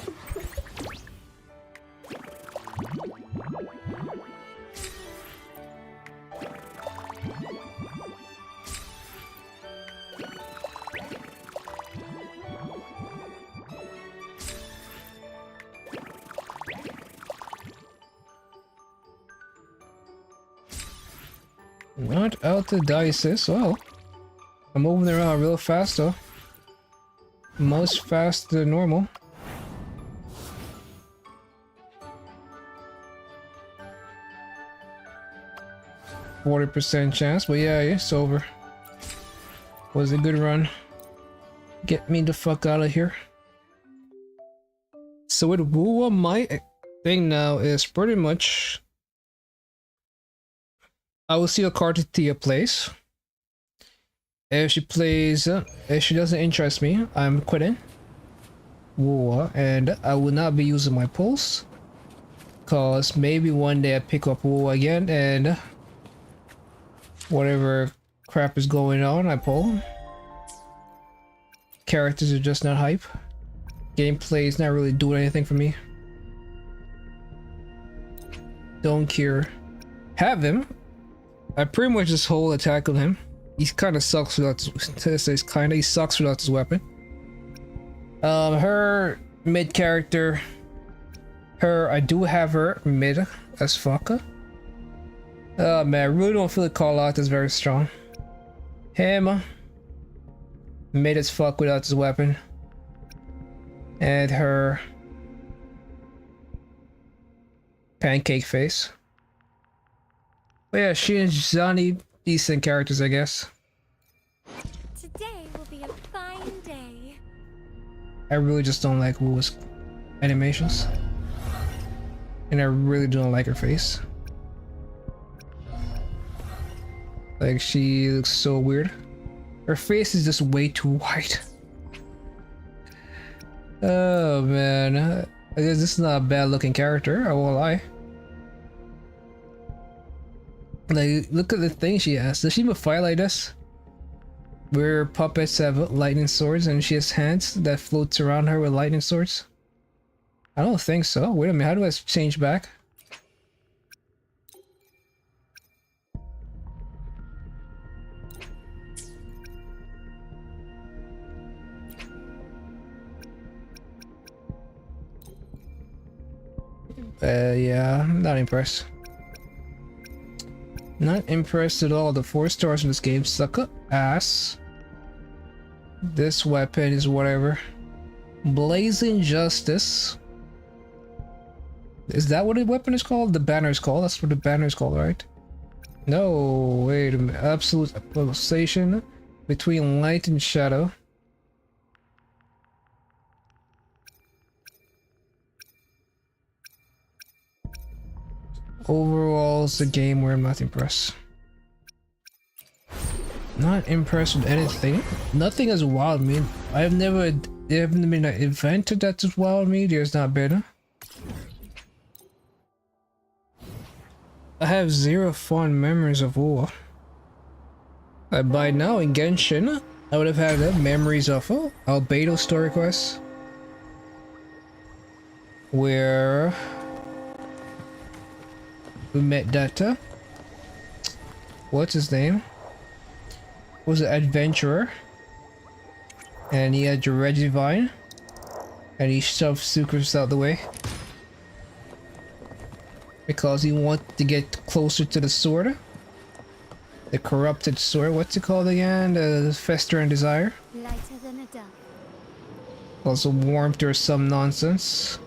Not out the dice, well. I'm moving around real fast though. Most faster than normal. %40 chance, but yeah, it's over. Was a good run. Get me the fuck out of here. So with Wuwa, my thing now is pretty much I will see a card that Thea plays. If she plays, if she doesn't interest me, I'm quitting Wuwa, and I will not be using my pulse. Cause maybe one day I pick up Wuwa again and whatever crap is going on, I pull. Characters are just not hype. Gameplay is not really doing anything for me. Don't care. Have him. I pretty much just hold attack on him. He kind of sucks without he sucks without his weapon. Her mid character. I do have her mid as fuck. Oh man, I really don't feel like Carlotta is very strong. Him mid as fuck without his weapon. And her pancake face. But yeah, she and Johnny, decent characters, I guess. Today will be a fine day. I really just don't like Wu's animations. And I really don't like her face. Like, she looks so weird. Her face is just way too white. Oh man, I guess this is not a bad looking character, I won't lie. Like, look at the thing she has. Does she even fight like this? Where puppets have lightning swords and she has hands that floats around her with lightning swords? I don't think so. Wait a minute, how do I change back? Yeah, I'm not impressed. Not impressed at all. The 4 stars in this game suck ass. This weapon is whatever. Blazing Justice. Is that what the weapon is called? The banner is called? That's what the banner is called, right? No, wait a minute. Absolute pulsation between light and shadow. Overall, it's a game where I'm not impressed. Not impressed with anything. Nothing has wowed me. There haven't been an event that has wowed me. There's not been. I have zero fond memories of war. By now in Genshin, I would have had memories of Albedo story quest, where we met that what's his name? Was an adventurer, and he had your Regivine, and he shoved Sucrose out the way because he wanted to get closer to the sword. The corrupted sword, what's it called again? The Fester and Desire? Lighter than a dove. Also warmth or some nonsense.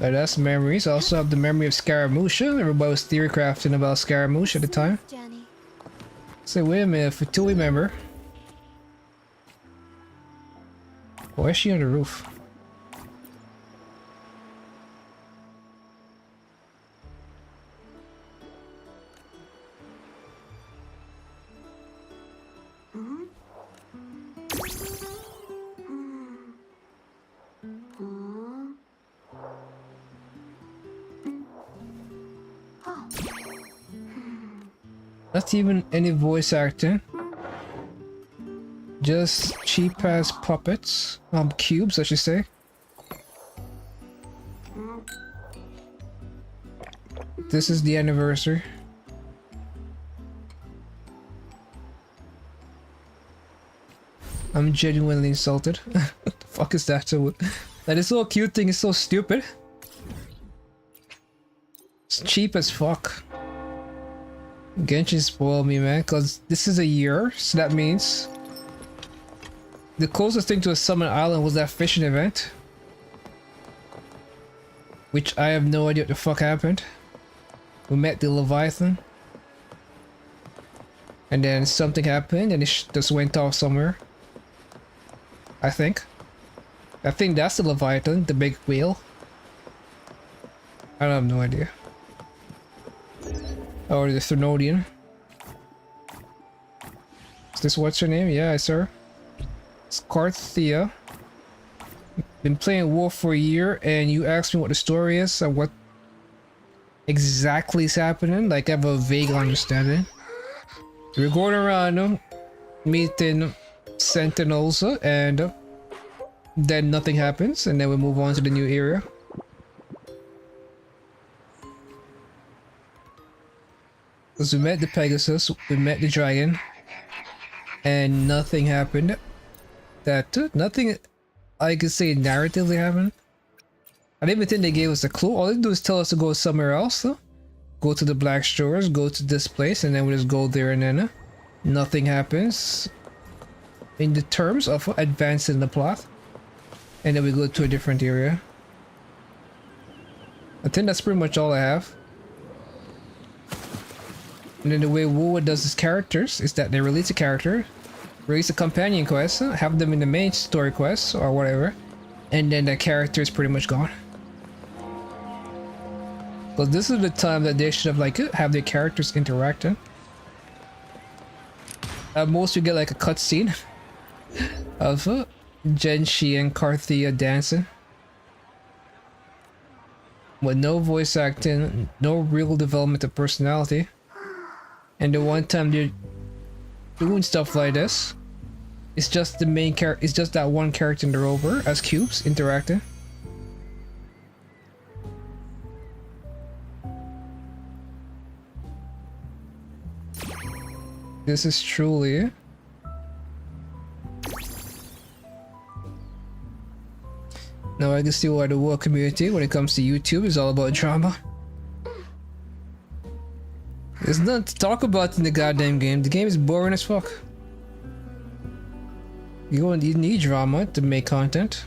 But that's memories. I also have the memory of Scaramouche. Everybody was theory crafting about Scaramouche at the time. Journey. So wait a minute, until we remember. Why is she on the roof? Not even any voice acting. Just cheap ass puppets. Cubes, I should say. This is the anniversary. I'm genuinely insulted. What the fuck is that? That is so cute thing is so stupid. It's cheap as fuck. Genshin spoiled me, man, because this is a year, so that means the closest thing to a Summon Island was that fishing event, which I have no idea what the fuck happened. We met the Leviathan, and then something happened and it just went off somewhere. I think that's the Leviathan, the big whale. I have no idea. Or the Thermodian. Is this what's her name? Yeah, sir. It's Carthia. Been playing WoW for a year, and you asked me what the story is and what exactly is happening. Like, I have a vague understanding. We're going around meeting Sentinels, and then nothing happens, and then we move on to the new area. Because we met the Pegasus, we met the dragon, and nothing happened. Nothing I could say narratively happened. I didn't even think they gave us a clue. All they do is tell us to go somewhere else. Go to the Black Shores, go to this place, and then we just go there, and then nothing happens in the terms of advancing the plot. And then we go to a different area. I think that's pretty much all I have. And then the way WoW does its characters is that they release a character, release a companion quest, have them in the main story quest or whatever, and then the character is pretty much gone. But this is the time that they should have have their characters interacting. At most you get like a cutscene of Genshi and Carthia dancing. With no voice acting, no real development of personality. And the one time they're doing stuff like this, it's just the main character. It's just that one character in the rover as cubes interacting. This is truly. Now I can see why the world community, when it comes to YouTube, is all about drama. There's nothing to talk about in the goddamn game. The game is boring as fuck. You need drama to make content.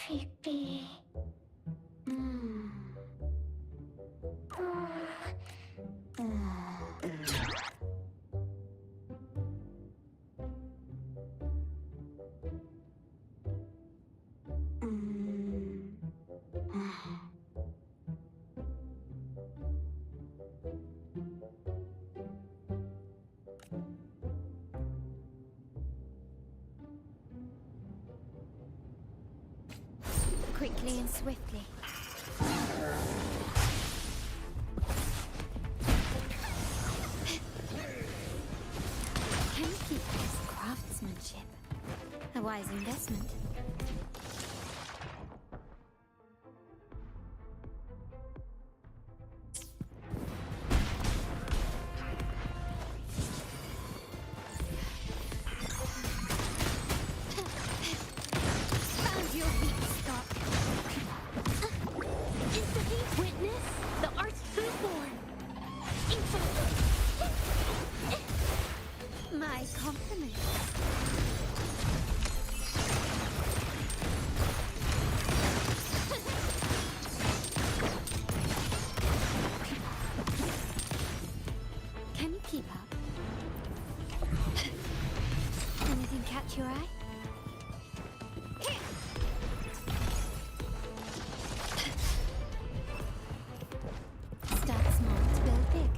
Creepy. Quickly and swiftly. Can keep this craftsmanship. A wise investment. Found your weak spot. Instantly witness the arts firstborn. My compliments. Can you keep up? Anything catch your eye? Start small to build big.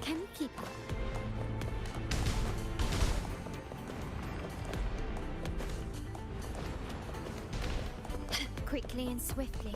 Can you keep up? Quickly and swiftly.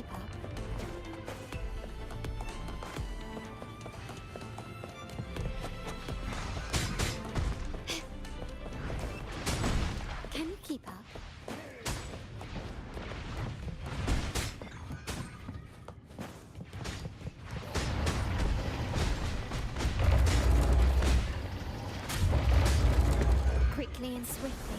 keep up? Can you keep up? Quickly and swiftly.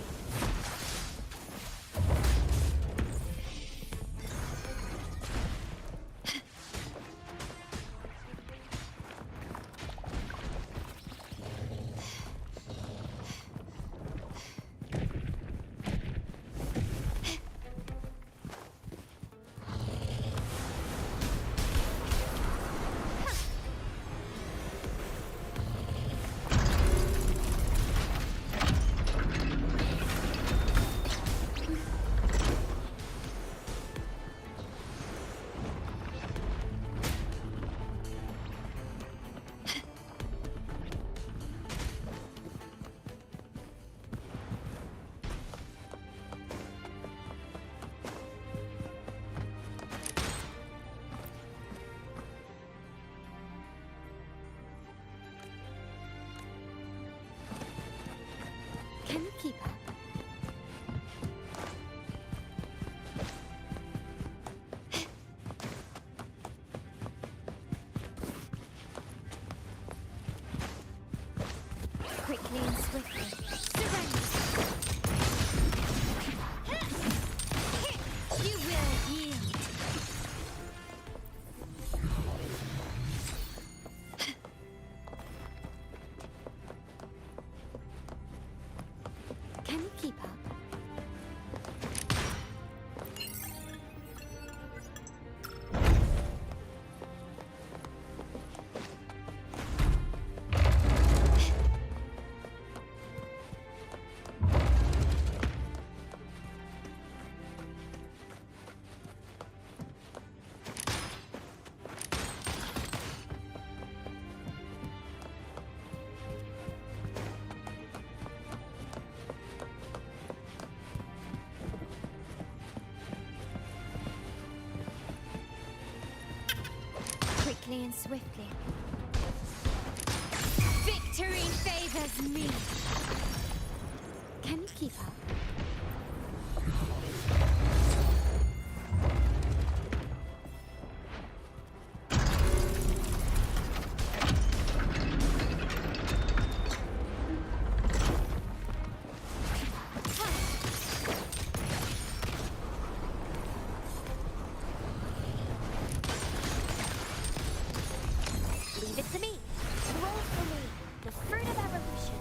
Can you keep up? Quickly and swiftly. Surrender! You will yield. Can you keep up? Quickly and swiftly. Victory favors me. Can you keep up? Leave it to me. Roll for me. The fruit of evolution.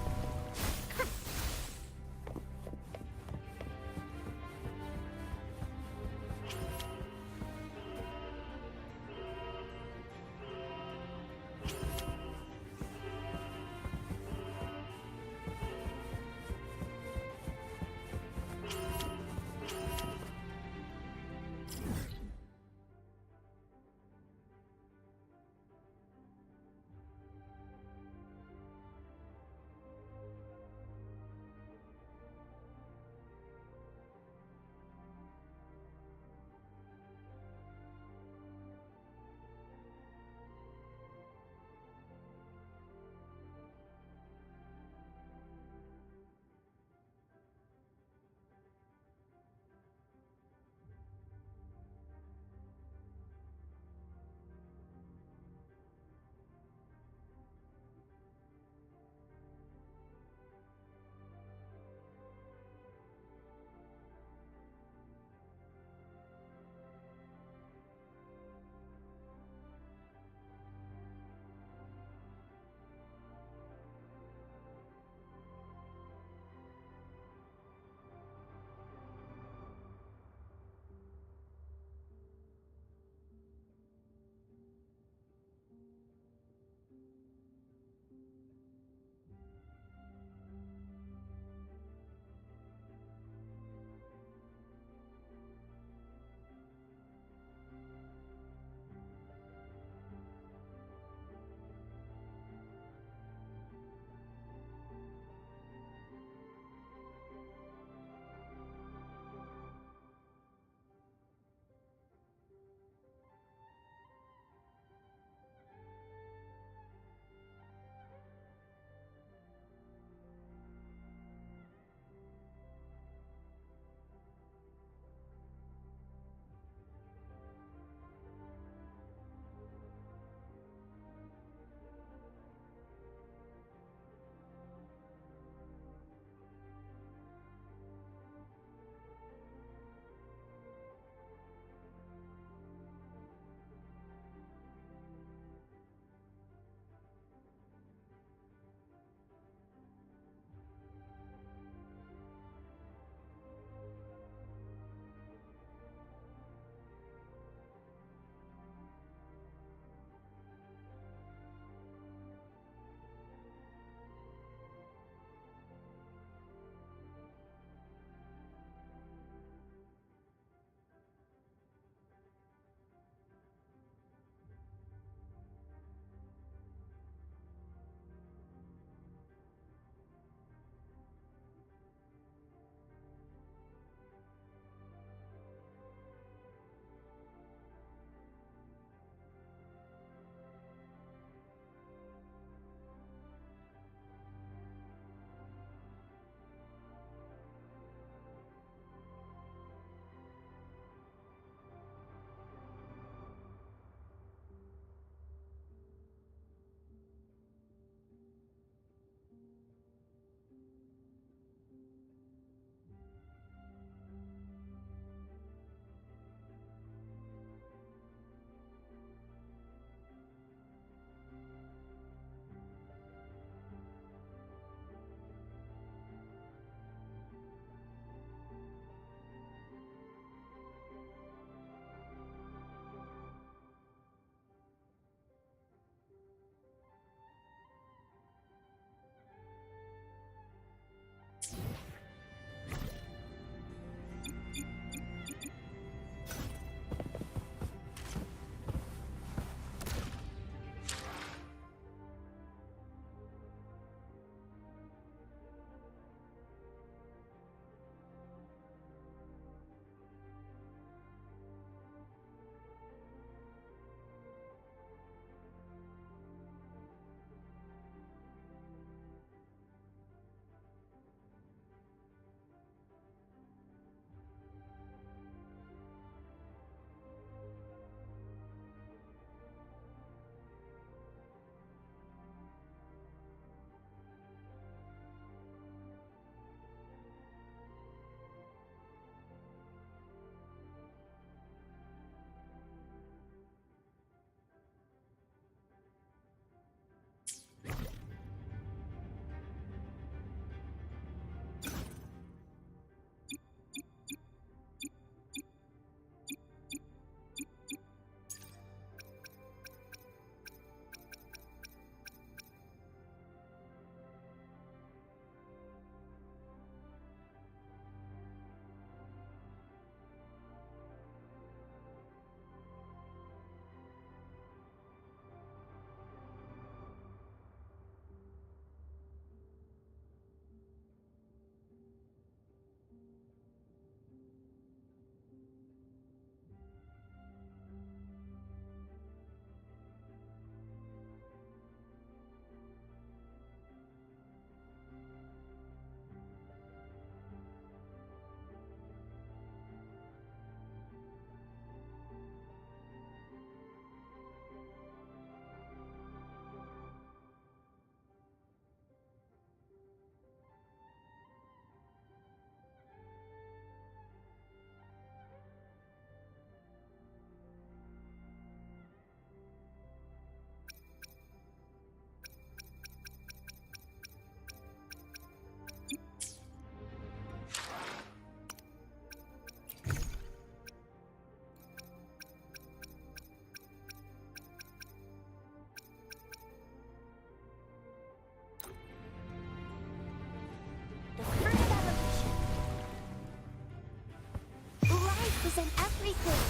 represent everything.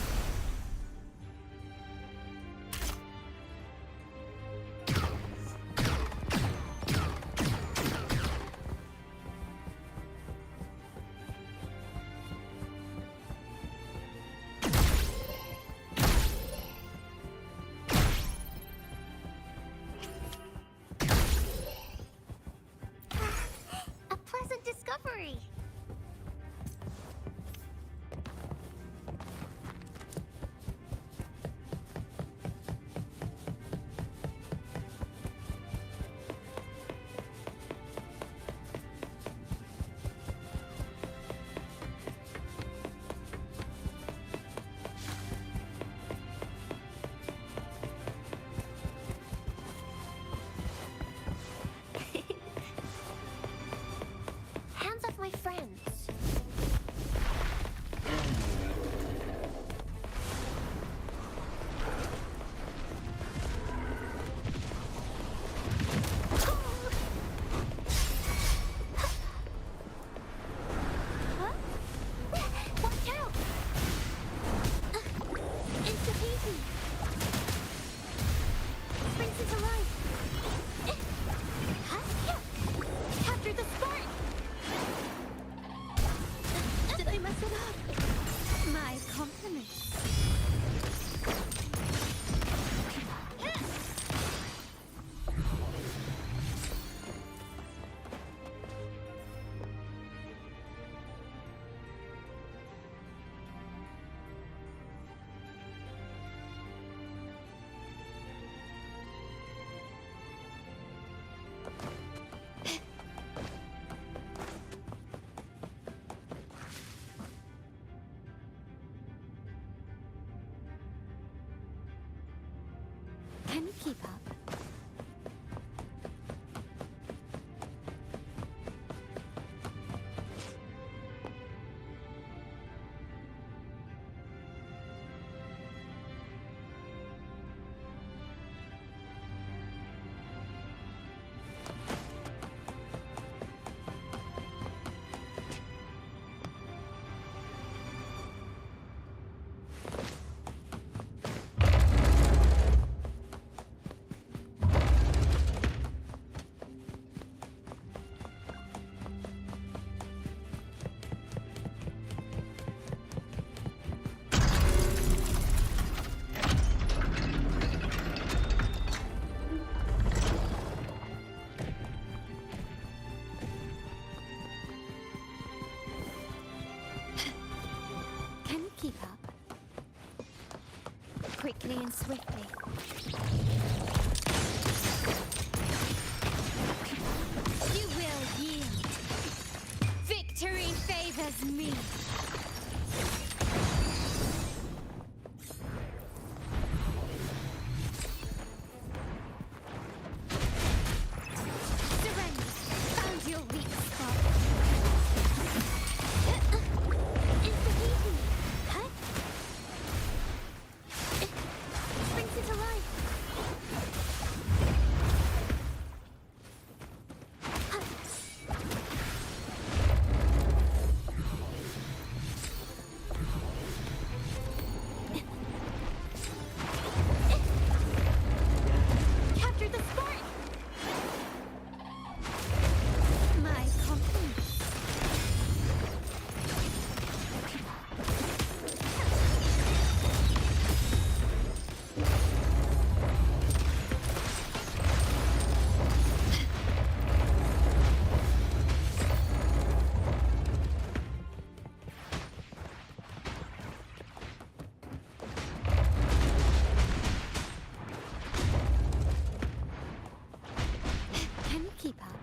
A pleasant discovery. Hands off my friends. Huh? Watch out! It's a baby. Springs is alive. Huh? Capture the spark! Did I mess it up? My compliments. Can you keep up? Can you keep up? Quickly and swiftly. You will yield. Victory favors me. Surrender. Found your weak spot. It's the baby. Huh? Springs is alive. Capture the spark. My compliments. Can you keep up?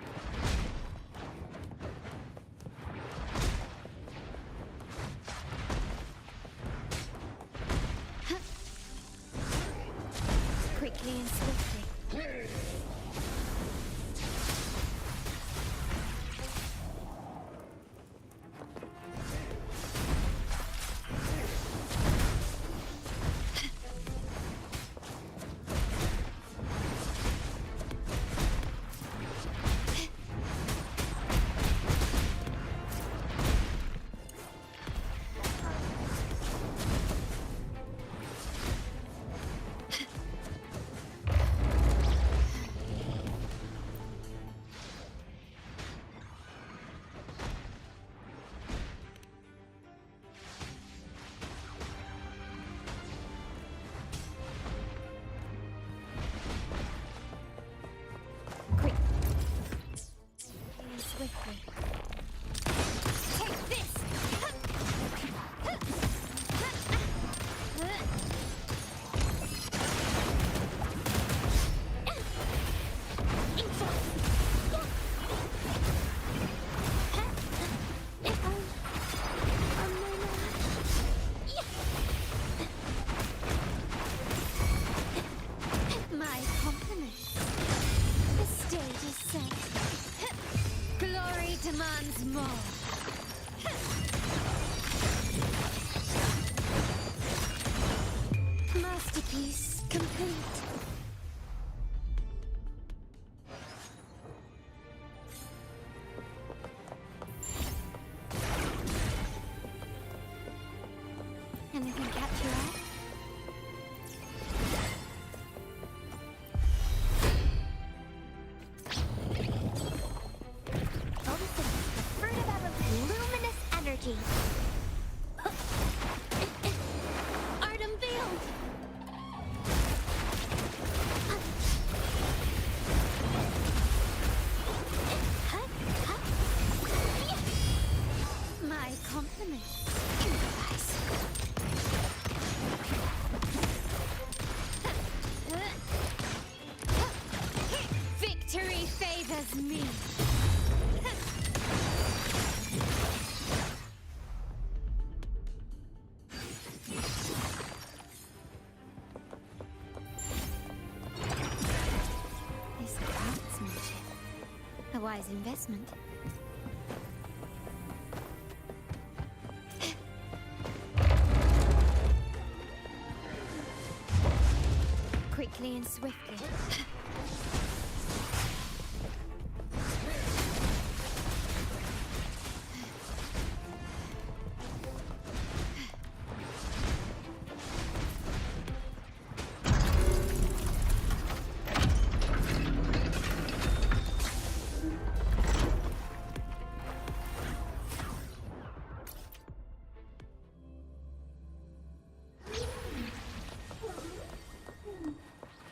Huh. Quickly and swiftly. more. Masterpiece complete. Anything catch your eye? Bonus is the fruit of our luminous energy. Art unveiled. My compliments. Improvise. Victory favors me. This craftsmanship. A wise investment. Quickly and swiftly.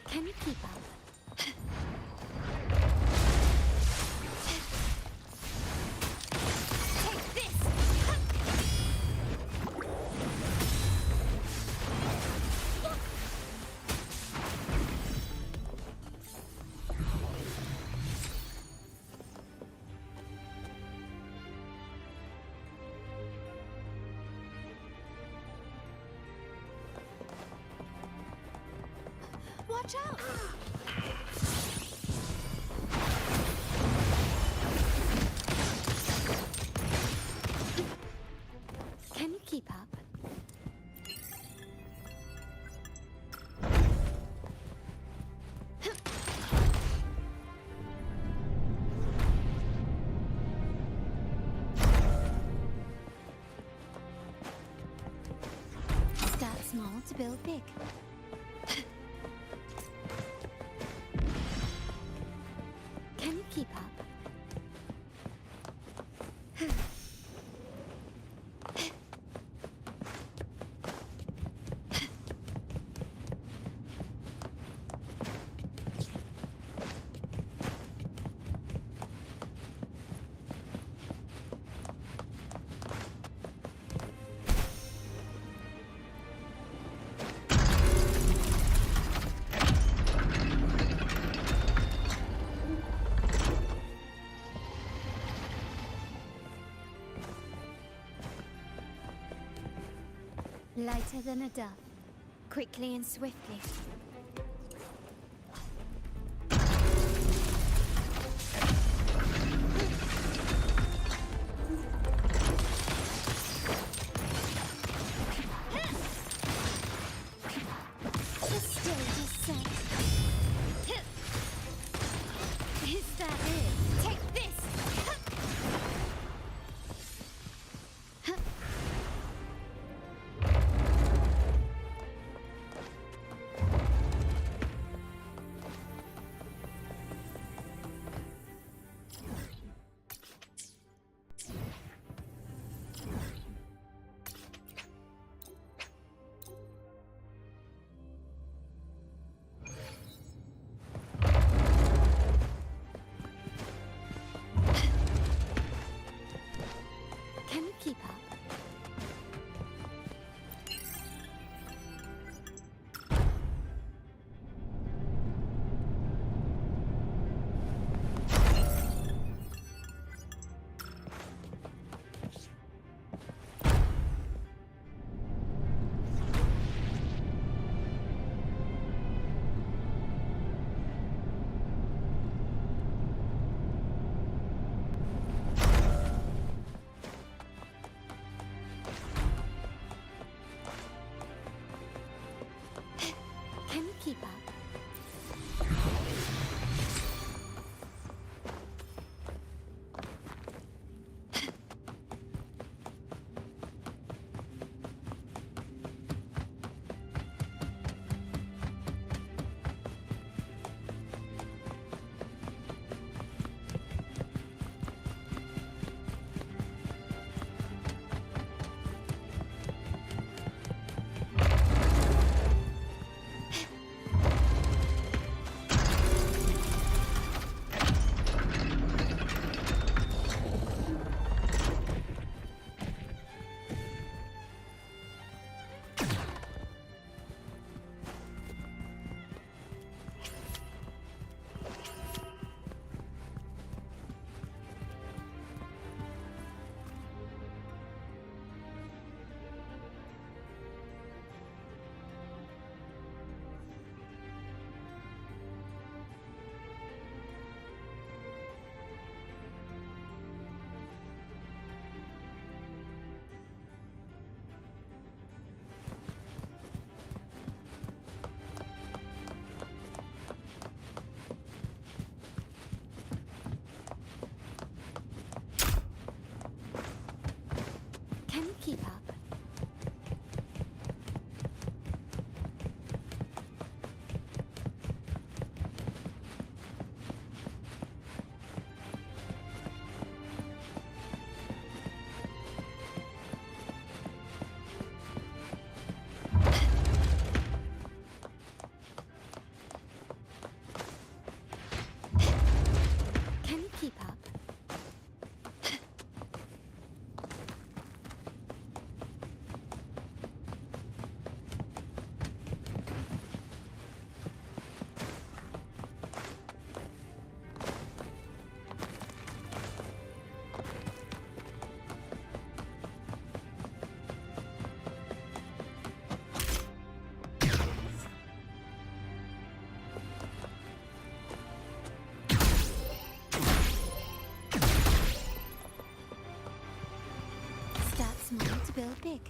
Can you keep up? Take this! Watch out! Can you keep up? Start small to build big. Can you keep up? Lighter than a dove, quickly and swiftly. The stage is set. Is that it? Take this! keep up. Can you keep up? Can you keep up? Start small to build big.